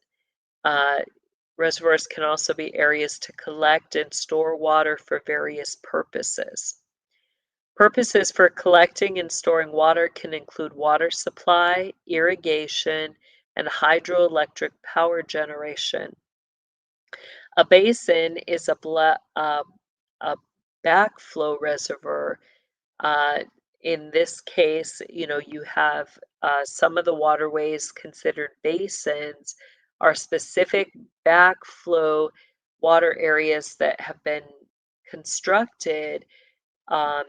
Reservoirs can also be areas to collect and store water for various purposes. Purposes for collecting and storing water can include water supply, irrigation, and hydroelectric power generation. A basin is a backflow reservoir. In this case, you have some of the waterways considered basins are specific backflow water areas that have been constructed um,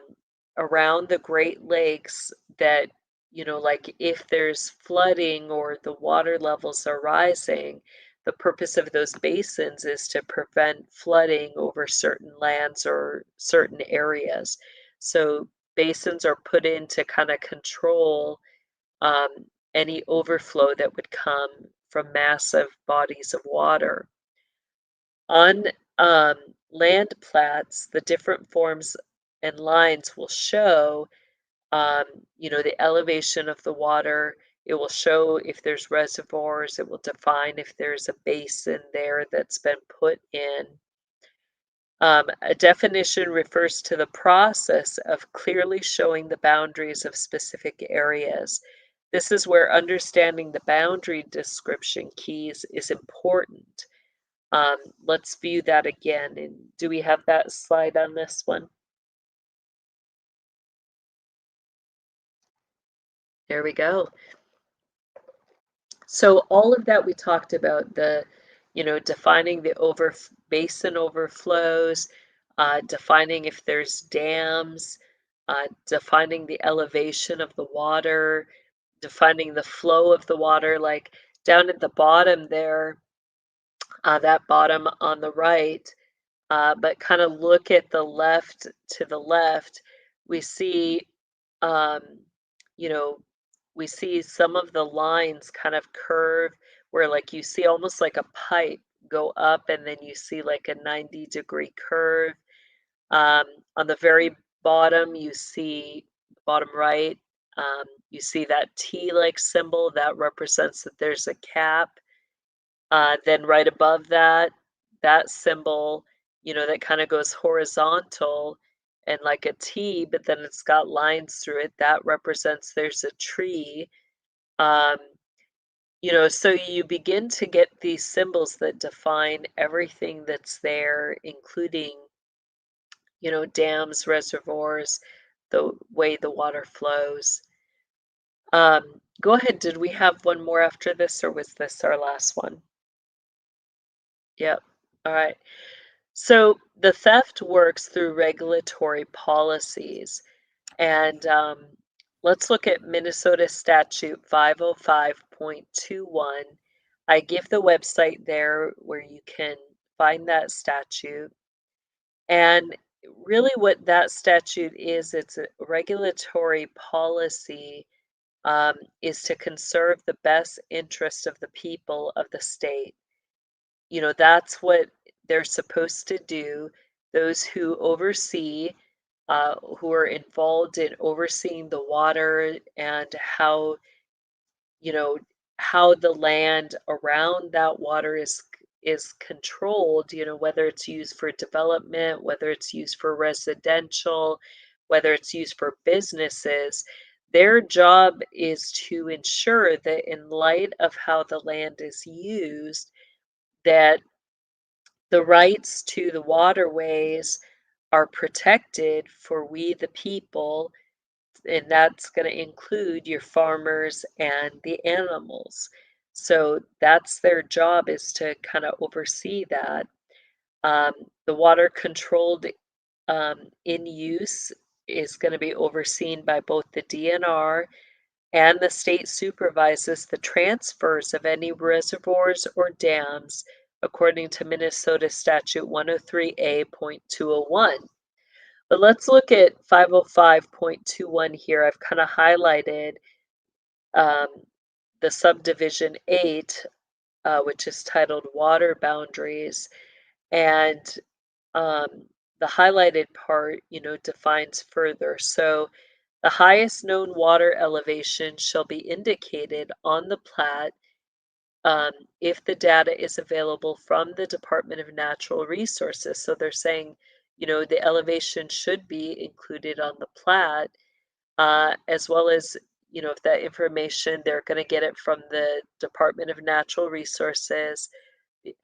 around the Great Lakes that, like if there's flooding or the water levels are rising, the purpose of those basins is to prevent flooding over certain lands or certain areas. So basins are put in to kind of control um, any overflow that would come from massive bodies of water. On land plats, the different forms and lines will show, the elevation of the water. It will show if there's reservoirs. It will define if there's a basin there that's been put in. A definition refers to the process of clearly showing the boundaries of specific areas. This is where understanding the boundary description keys is important. Let's view that again. And do we have that slide on this one? There we go. So all of that we talked about, defining the basin overflows, defining if there's dams, defining the elevation of the water, defining the flow of the water, like down at the bottom there, that bottom on the right, but kind of look at the left to the left, we see, um, you know, we see some of the lines kind of curve where like you see almost like a pipe go up and then you see like a 90-degree curve. Um, on the very bottom, you see bottom right, you see that T-like symbol that represents that there's a cap. Then right above that, that symbol, that kind of goes horizontal and like a T, but then it's got lines through it, that represents there's a tree. Um, so you begin to get these symbols that define everything that's there, including, dams, reservoirs, the way the water flows. Go ahead. Did we have one more after this, or was this our last one? Yep. All right. So the theft works through regulatory policies. And let's look at Minnesota Statute 505.21. I give the website there where you can find that statute. And really, what that statute is, it's a regulatory policy, is to conserve the best interest of the people of the state. That's what they're supposed to do. Those who oversee, who are involved in overseeing the water and you know, how the land around that water is controlled, whether it's used for development, whether it's used for residential, whether it's used for businesses. Their job is to ensure that in light of how the land is used, that the rights to the waterways are protected for we the people, and that's going to include your farmers and the animals. So that's their job, is to kind of oversee that. Um, the water controlled in use is going to be overseen by both the DNR, and the state supervises the transfers of any reservoirs or dams according to Minnesota Statute 103A.201. But let's look at 505.21 here. I've kind of highlighted um, the subdivision 8, which is titled Water Boundaries. And um, the highlighted part, defines further. So the highest known water elevation shall be indicated on the plat um, if the data is available from the Department of Natural Resources. So they're saying, the elevation should be included on the plat, as well as, if that information, they're going to get it from the Department of Natural Resources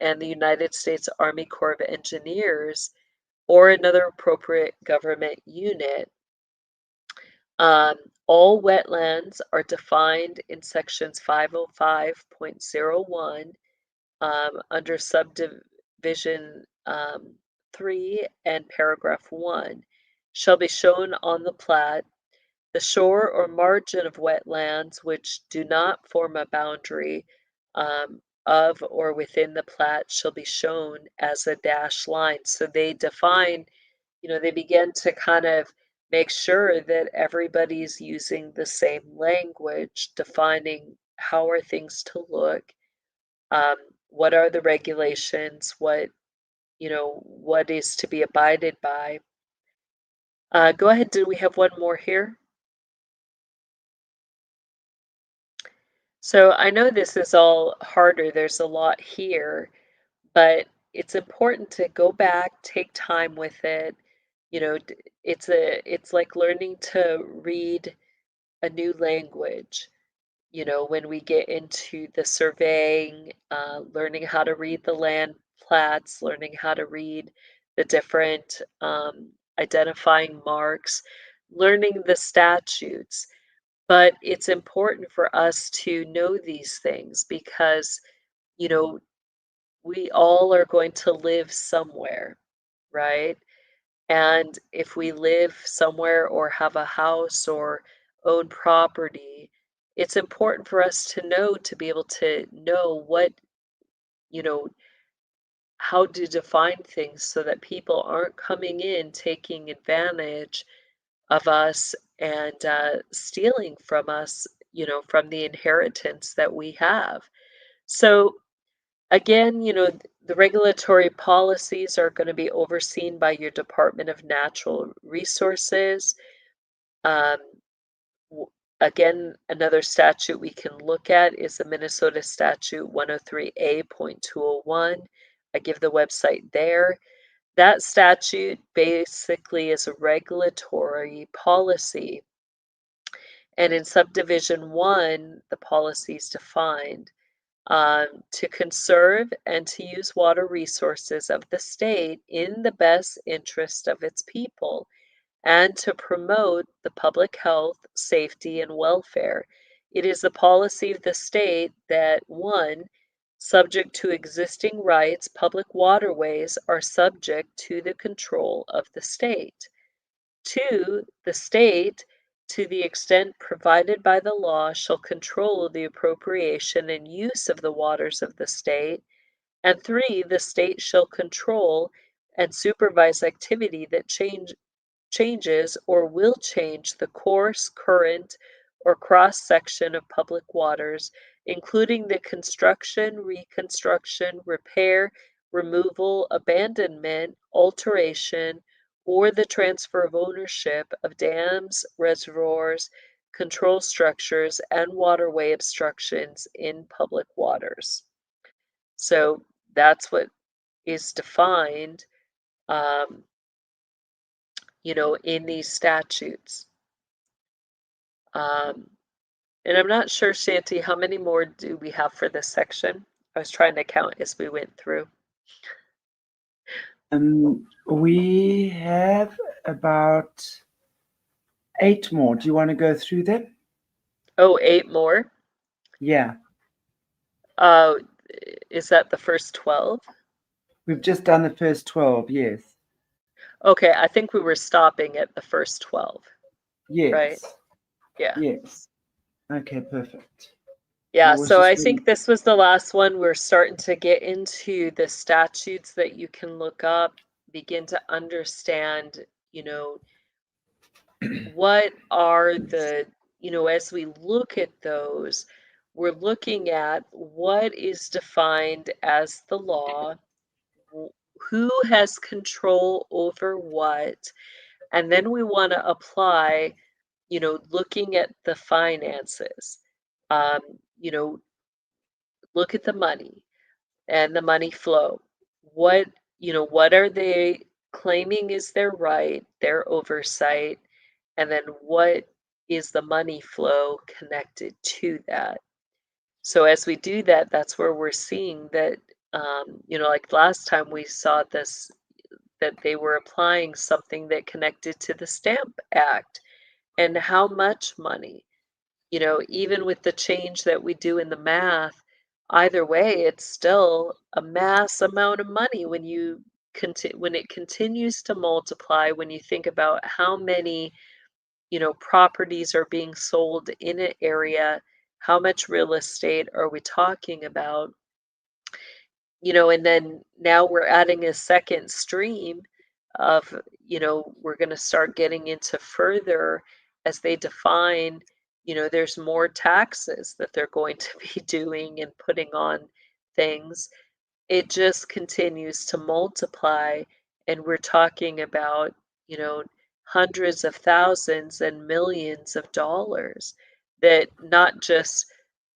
and the United States Army Corps of Engineers or another appropriate government unit. All wetlands are defined in sections 505.01 under subdivision 3 and paragraph 1 shall be shown on the plat. The shore or margin of wetlands which do not form a boundary of or within the plat shall be shown as a dashed line. So they define, they begin to kind of make sure that everybody's using the same language, defining how are things to look, what are the regulations, what is to be abided by. Go ahead, do we have one more here? So I know this is all harder, there's a lot here, but it's important to go back, take time with it. It's like learning to read a new language. When we get into the surveying, learning how to read the land plats, learning how to read the different identifying marks, learning the statutes. But it's important for us to know these things because, you know, we all are going to live somewhere, right? And if we live somewhere or have a house or own property, it's important for us to be able to know what, you know, how to define things so that people aren't coming in taking advantage of us and stealing from us, from the inheritance that we have. So, again, the regulatory policies are going to be overseen by your Department of Natural Resources. Um, Again, another statute we can look at is the Minnesota Statute 103A.201. I give the website there. That statute basically is a regulatory policy. And in subdivision 1, the policy is defined to conserve and to use water resources of the state in the best interest of its people and to promote the public health, safety, and welfare. It is the policy of the state that 1, subject to existing rights, public waterways are subject to the control of the state. 2, the state, to the extent provided by the law, shall control the appropriation and use of the waters of the state. And 3, the state shall control and supervise activity that changes or will change the course, current, or cross-section of public waters, including the construction, reconstruction, repair, removal, abandonment, alteration, or the transfer of ownership of dams, reservoirs, control structures, and waterway obstructions in public waters. So that's what is defined, in these statutes. And I'm not sure, Shanti, how many more do we have for this section? I was trying to count as we went through. We have about 8 more. Do you want to go through them? Oh, 8 more? Yeah. Is that the first 12? We've just done the first 12, yes. Okay, I think we were stopping at the first 12. Yes. Right? Yeah. Yes. Okay, perfect. Yeah, so I think this was the last one. We're starting to get into the statutes that you can look up, begin to understand, what are the, as we look at those, we're looking at what is defined as the law, who has control over what, and then we want to apply, looking at the finances, you know, look at the money and the money flow. What are they claiming is their right, their oversight, and then what is the money flow connected to that? So as we do that, that's where we're seeing that, like last time we saw this, that they were applying something that connected to the Stamp Act and how much money, even with the change that we do in the math, either way, it's still a mass amount of money when it continues to multiply, when you think about how many, properties are being sold in an area, how much real estate are we talking about? And then now we're adding a second stream of, we're going to start getting into further as they define, there's more taxes that they're going to be doing and putting on things. It just continues to multiply. And we're talking about, hundreds of thousands and millions of dollars that not just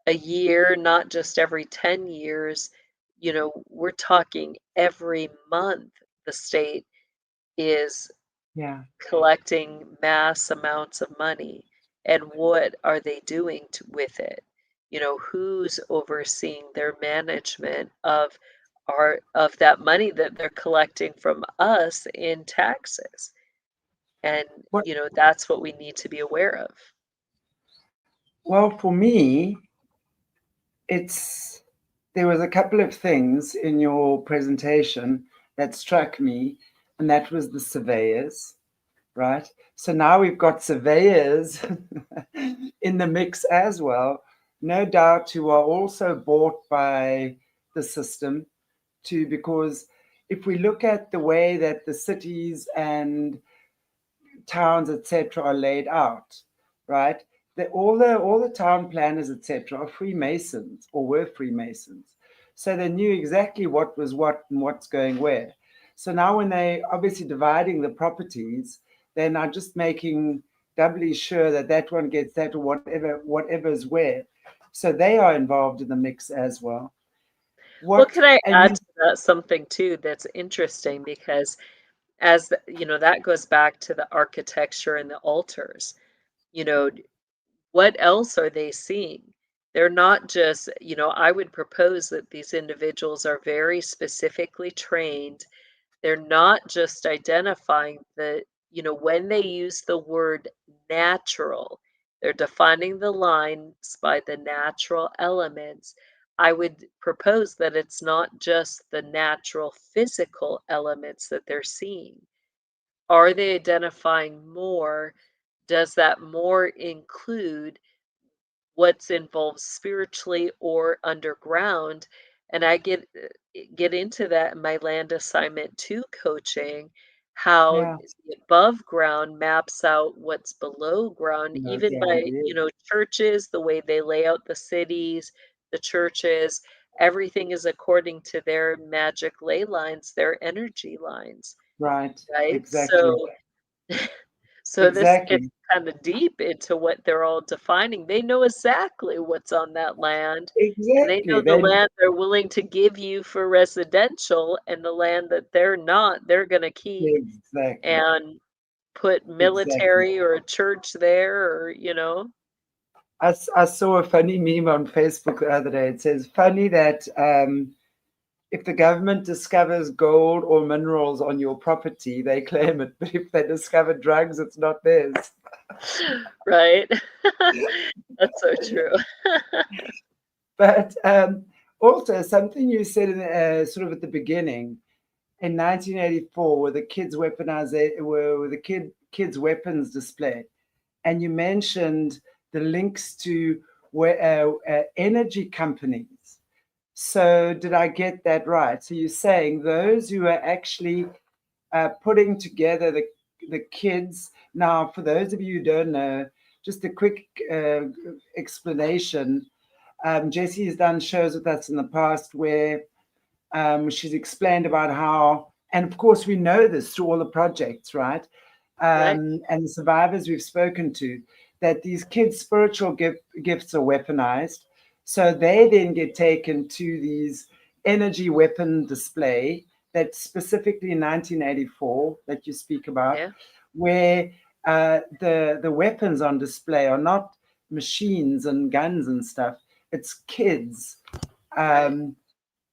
a year, not just every 10 years, we're talking every month the state is collecting mass amounts of money. And what are they doing with it? Who's overseeing their management of that money that they're collecting from us in taxes? And, that's what we need to be aware of. Well, for me, there was a couple of things in your presentation that struck me, and that was the surveyors, right? So now we've got surveyors in the mix as well, no doubt, who are also bought by the system too, because if we look at the way that the cities and towns, etc., are laid out, right? All the town planners, etc., are Freemasons or were Freemasons, so they knew exactly what was what and what's going where. So now, when they obviously dividing the properties, they're now just making doubly sure that that one gets that or whatever's where. So they are involved in the mix as well. Well, can I add to that something too that's interesting, because that goes back to the architecture and the altars. What else are they seeing? They're not just, I would propose that these individuals are very specifically trained. They're not just identifying that, when they use the word natural, They're defining the lines by the natural elements. I would propose that it's not just the natural physical elements that they're seeing. Are they identifying more? Does that more include what's involved spiritually or underground? And I get into that in my land assignment 2 coaching, how Yeah. the above ground maps out what's below ground, No, even yeah, by, it is. churches, the way they lay out the cities, the churches, everything is according to their magic ley lines, their energy lines, Right. right? Exactly. So this gets Exactly. kind of deep into what they're all defining. They know exactly what's on that land, and they Exactly. know the Then land they're willing to give you for residential, and the land that they're not, they're gonna keep exactly. and put Exactly. military or a church there or, I saw a funny meme on Facebook the other day. It says, funny that if the government discovers gold or minerals on your property, they claim it. But if they discover drugs, it's not theirs. right? That's so true. But also, something you said in, sort of at the beginning, in 1984, with the kids' with the kids' weapons display, and you mentioned the links to energy companies. So did I get that right? So you're saying those who are actually putting together the kids. Now, for those of you who don't know, just a quick explanation. Jessie has done shows with us in the past where she's explained about how, and of course, we know this through all the projects, right? Right? And the survivors we've spoken to, that these kids' spiritual gifts are weaponized. So they then get taken to these energy weapon display that specifically in 1984 that you speak about, Yeah. where the weapons on display are not machines and guns and stuff. It's kids. Right. Um,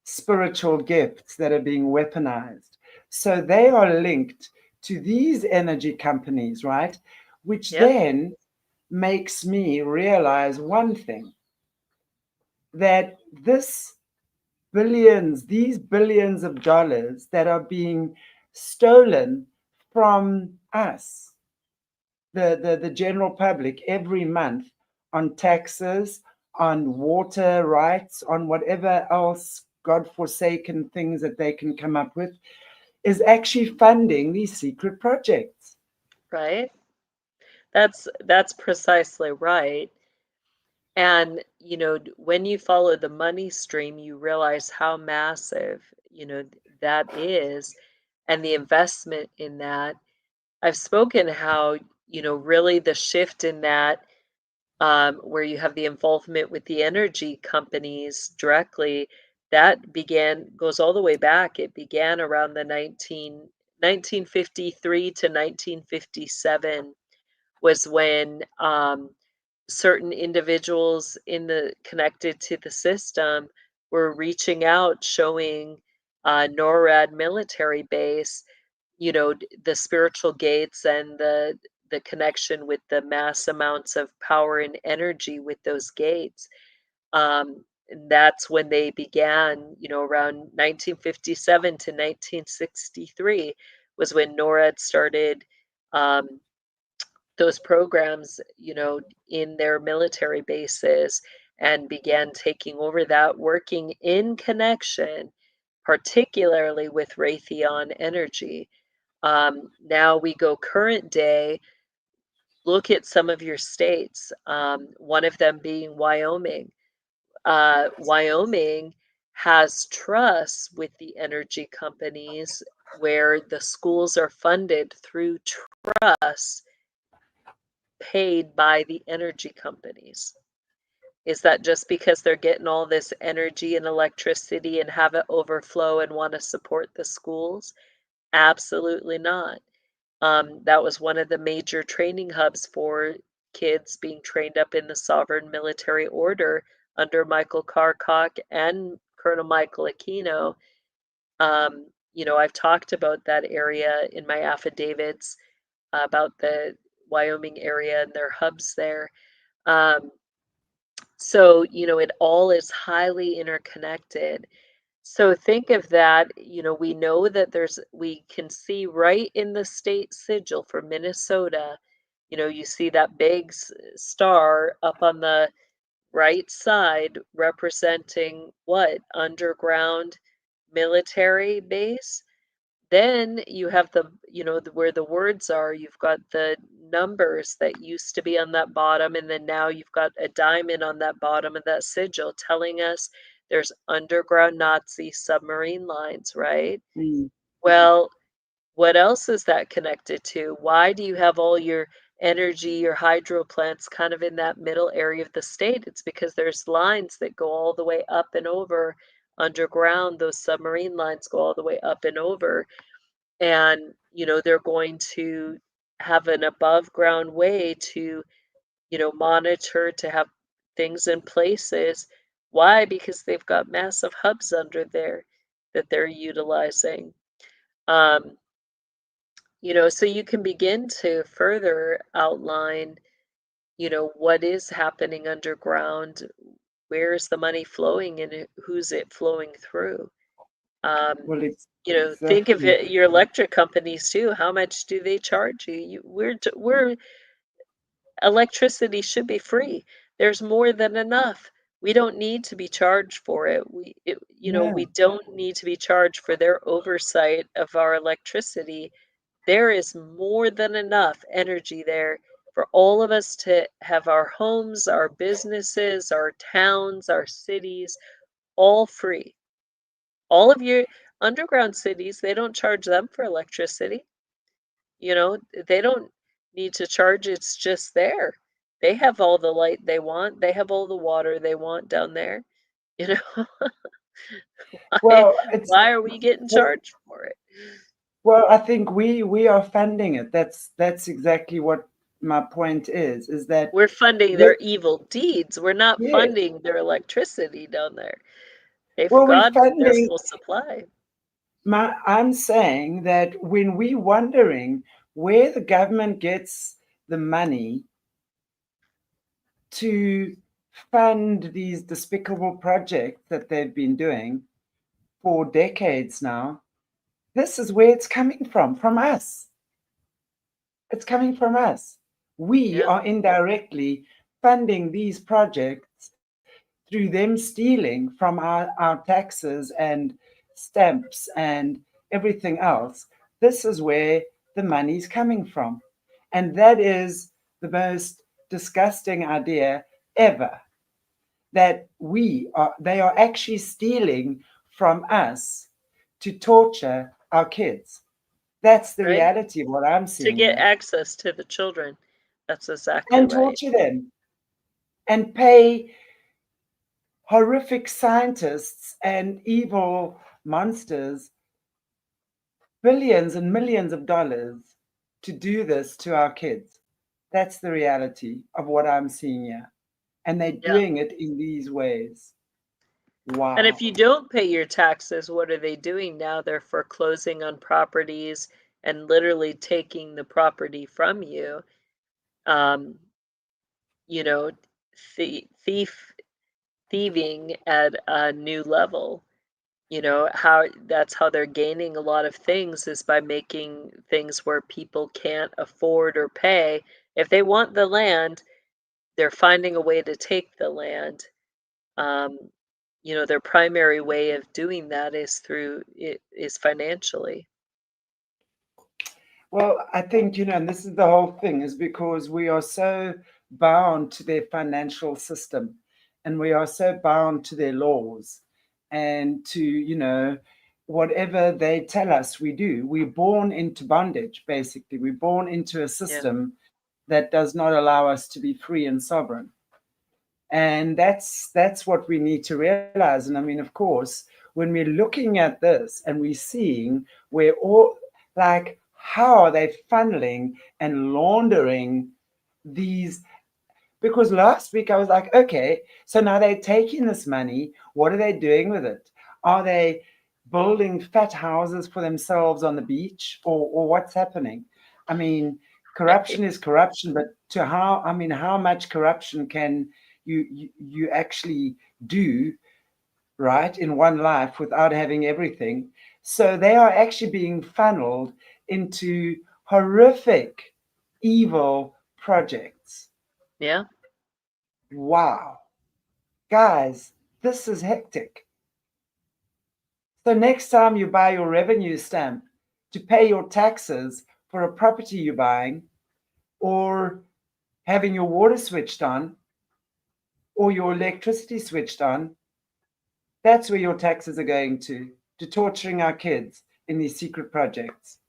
Spiritual gifts that are being weaponized. So they are linked to these energy companies, right? Which Yep. then makes me realize one thing, that these billions of dollars that are being stolen from us, the general public, every month on taxes, on water rights, on whatever else godforsaken things that they can come up with, is actually funding these secret projects. Right. That's precisely right. And, when you follow the money stream, you realize how massive, that is and the investment in that. I've spoken how, really the shift in that, where you have the involvement with the energy companies directly, that goes all the way back. It began around the 1953 to 1957 was when certain individuals connected to the system were reaching out, showing NORAD military base, the spiritual gates and the connection with the mass amounts of power and energy with those gates. And that's when they began, around 1957 to 1963 was when NORAD started um, those programs, in their military bases and began taking over that, working in connection, particularly with Raytheon Energy. Now we go current day, look at some of your states, one of them being Wyoming. Wyoming has trusts with the energy companies where the schools are funded through trusts paid by the energy companies. Is that just because they're getting all this energy and electricity and have it overflow and want to support the schools? Absolutely not. That was one of the major training hubs for kids being trained up in the sovereign military order under Michael Carcock and Colonel Michael Aquino. I've talked about that area in my affidavits about the Wyoming area and their hubs there. Um, so, it all is highly interconnected. So think of that, we know that we can see right in the state sigil for Minnesota, you see that big star up on the right side representing what? Underground military base. Then you have where the words are, you've got the numbers that used to be on that bottom, and then now you've got a diamond on that bottom of that sigil telling us there's underground Nazi submarine lines, right? Mm. Well, what else is that connected to? Why do you have all your energy, your hydro plants kind of in that middle area of the state? It's because there's lines that go all the way up and over underground. Those submarine lines go all the way up and over. And, they're going to have an above ground way to, monitor, to have things in places. Why? Because they've got massive hubs under there that they're utilizing. Um, so you can begin to further outline, what is happening underground, where is the money flowing and who's it flowing through. Um, Well, it's think of exactly. it, your electric companies too. How much do they charge you? We're electricity should be free. There's more than enough. We don't need to be charged for it. We No. don't need to be charged for their oversight of our electricity. There is more than enough energy there for all of us to have our homes, our businesses, our towns, our cities, all free. All of your underground cities, they don't charge them for electricity. They don't need to charge, it's just there. They have all the light they want. They have all the water they want down there. You know, why Well, it's why are we getting charged for it? well, I think we are funding it. That's exactly what my point is that We're funding this, their evil deeds. We're not yes. funding their electricity down there. They've Well, we're got funding universal supply. I'm saying that when we're wondering where the government gets the money to fund these despicable projects that they've been doing for decades now, this is where it's coming from us. It's coming from us. We Yeah, are indirectly funding these projects through them stealing from our taxes and stamps and everything else. This is where the money's coming from. And that is the most disgusting idea ever, that they are actually stealing from us to torture our kids. That's the right? reality of what I'm To seeing get here. access to the children. That's exactly And right. torture them and pay horrific scientists and evil monsters billions and millions of dollars to do this to our kids. That's the reality of what I'm seeing here. And they're Yeah. doing it in these ways. And if Wow. you don't pay your taxes, what are they doing now? They're foreclosing on properties and literally taking the property from you. Um, you know, thieving at a new level. How that's how they're gaining a lot of things is by making things where people can't afford or pay. If they want the land, they're finding a way to take the land. Um, their primary way of doing that is through it is financially. Well, I think, and this is the whole thing, is because we are so bound to their financial system and we are so bound to their laws and to, whatever they tell us we do. We're born into bondage, basically. We're born into a Yeah, system that does not allow us to be free and sovereign. And that's what we need to realize. And I mean, of course, when we're looking at this and we're seeing where all, like, how are they funneling and laundering these? Because last week I was like, okay, so now they're taking this money, what are they doing with it? Are they building fat houses for themselves on the beach, or what's happening? I mean, Corruption is corruption, but how much corruption can you actually do, right, in one life without having everything? So they are actually being funneled into horrific, evil projects. Yeah. Wow. Guys, this is hectic. So next time you buy your revenue stamp to pay your taxes for a property you're buying, or having your water switched on, or your electricity switched on, that's where your taxes are going to torturing our kids in these secret projects.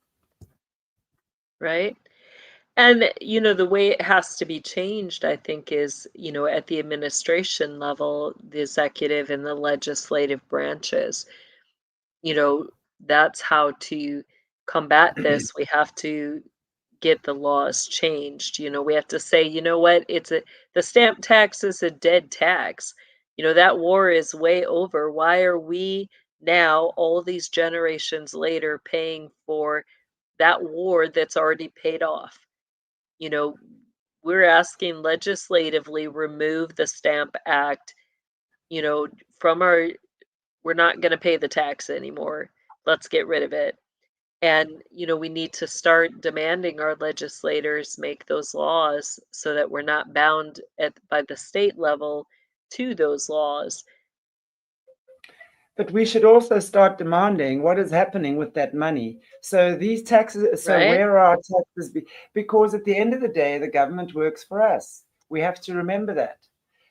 Right. And, the way it has to be changed, I think, is, at the administration level, the executive and the legislative branches. That's how to combat this. We have to get the laws changed. We have to say, you know what, the stamp tax is a dead tax. That war is way over. Why are we now, all these generations later, paying for that war that's already paid off? You know, we're asking legislatively remove the Stamp Act, you know, from our we're not going to pay the tax anymore. Let's get rid of it. And, we need to start demanding our legislators make those laws so that we're not bound by the state level to those laws. But we should also start demanding what is happening with that money. So these taxes, so Right? where are our taxes? Because at the end of the day, the government works for us. We have to remember that.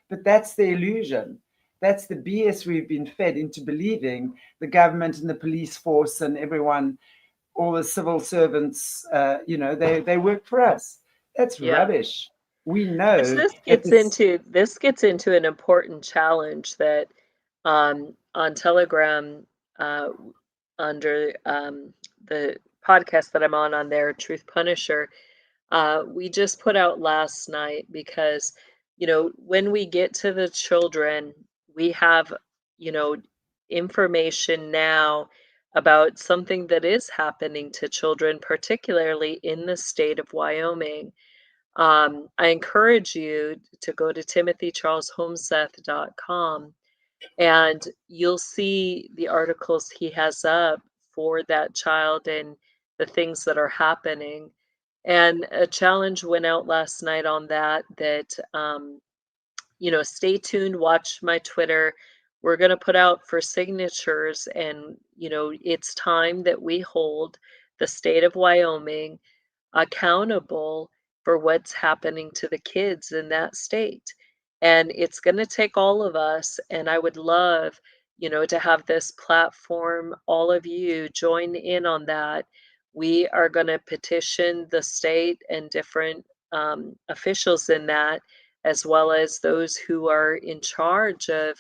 But that's the illusion. That's the BS we've been fed into believing the government and the police force and everyone, all the civil servants, they work for us. That's Yeah. rubbish. We Which know this that gets into this gets into an important challenge that on Telegram, uh, under the podcast that I'm on there, Truth Punisher, we just put out last night because, when we get to the children, we have, you know, information now about something that is happening to children, particularly in the state of Wyoming. I encourage you to go to timothycharleshomeseth.com, and you'll see the articles he has up for that child and the things that are happening. And a challenge went out last night on that, stay tuned, watch my Twitter. We're going to put out for signatures, and, it's time that we hold the state of Wyoming accountable for what's happening to the kids in that state. And it's going to take all of us. And I would love, to have this platform, all of you join in on that. We are going to petition the state and different officials in that, as well as those who are in charge of,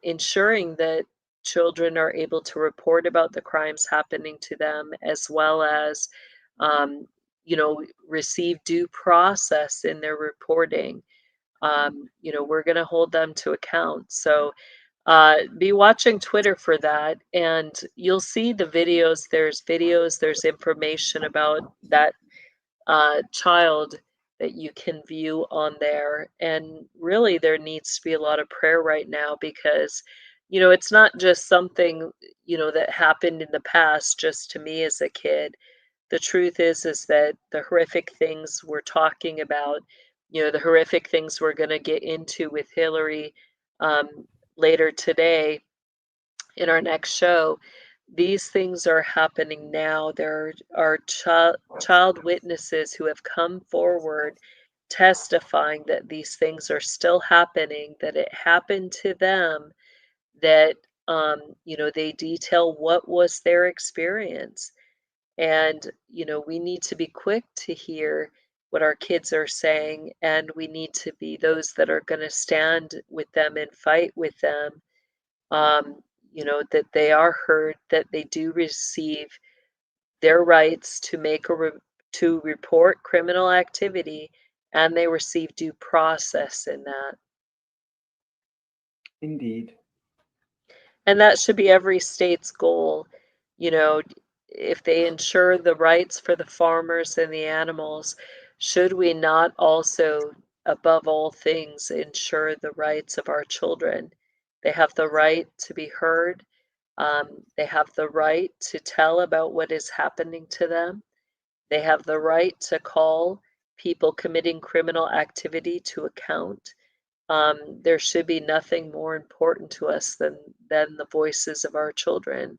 ensuring that children are able to report about the crimes happening to them, as well as um, receive due process in their reporting. We're going to hold them to account. So be watching Twitter for that, and you'll see the videos. There's information about that child that you can view on there. And really, there needs to be a lot of prayer right now because, it's not just something, that happened in the past just to me as a kid. The truth is that the horrific things we're talking about, the horrific things we're going to get into with Hillary um, later today in our next show, these things are happening now. There are child witnesses who have come forward testifying that these things are still happening, that it happened to them, that they detail what was their experience. And, we need to be quick to hear what our kids are saying, and we need to be those that are going to stand with them and fight with them, that they are heard, that they do receive their rights to to report criminal activity, and they receive due process in that. indeed. And that should be every state's goal. You know, if they ensure the rights for the farmers and the animals, should we not also, above all things, ensure the rights of our children? They have the right to be heard. They have the right to tell about what is happening to them. They have the right to call people committing criminal activity to account. There should be nothing more important to us than the voices of our children.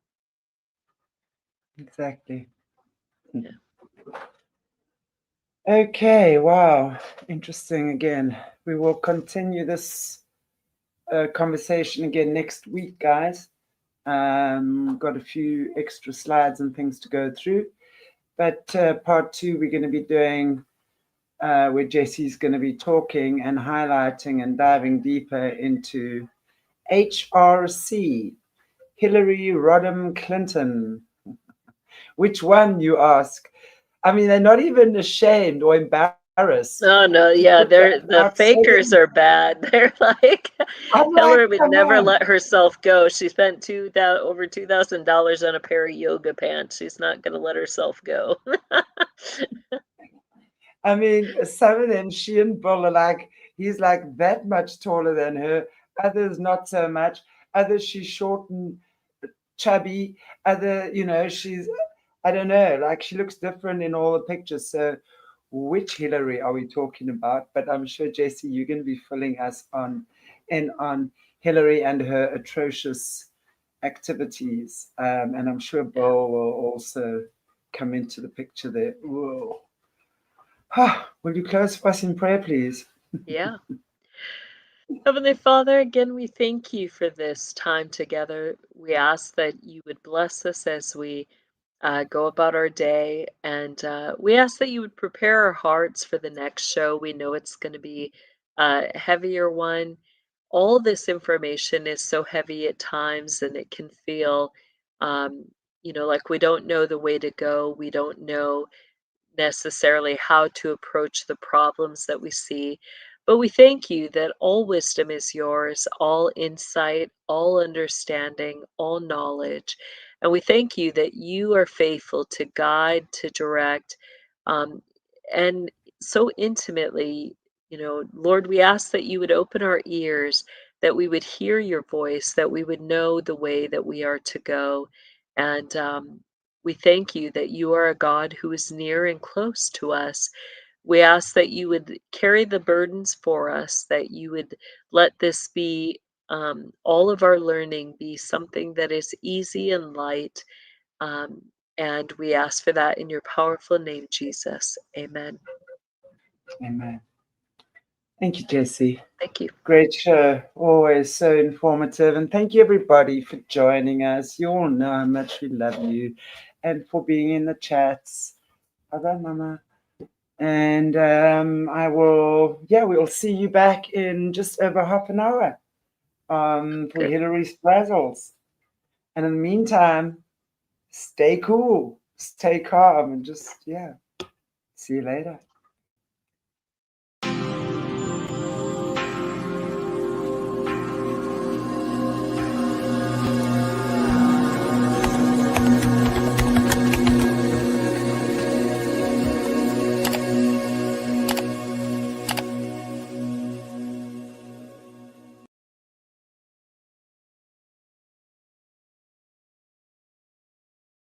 Exactly. Yeah. Okay, wow. Interesting again. We will continue this conversation again next week, guys. Got a few extra slides and things to go through. But part 2, we're going to be doing where Jessie's going to be talking and highlighting and diving deeper into HRC, Hillary Rodham Clinton. Which one, you ask? I mean, they're not even ashamed or embarrassed. Oh no, yeah, the fakers are bad. They're like, Hillary would never let herself go. She spent over $2,000 on a pair of yoga pants. She's not going to let herself go. I mean, some of them, she and Bill are like, he's like that much taller than her. Others not so much. Others she's short and chubby. Other, she's, I don't know, like she looks different in all the pictures. So which Hillary are we talking about? But I'm sure, Jessie, you're going to be filling us on Hillary and her atrocious activities. And I'm sure Bill will also come into the picture there. Whoa. Will you close for us in prayer, please? Yeah. Heavenly Father, again, we thank you for this time together. We ask that you would bless us as we go about our day, and we ask that you would prepare our hearts for the next show. We know it's going to be a heavier one. All this information is so heavy at times, and it can feel, like we don't know the way to go. We don't know necessarily how to approach the problems that we see. But we thank you that all wisdom is yours, all insight, all understanding, all knowledge. And we thank you that you are faithful to guide, to direct, um, and so intimately, Lord, we ask that you would open our ears, that we would hear your voice, that we would know the way that we are to go. And we thank you that you are a God who is near and close to us. We ask that you would carry the burdens for us, that you would let this be all of our learning be something that is easy and light. Um, and we ask for that in your powerful name, Jesus. Amen. Amen. Thank you, Jessie. Thank you. Great show. Always so informative. And thank you, everybody, for joining us. You all know how much we love you and for being in the chats. Bye-bye, Mama. And we'll see you back in just over half an hour for Hillary's Brazzles. And in the meantime, stay cool, stay calm, and just, see you later.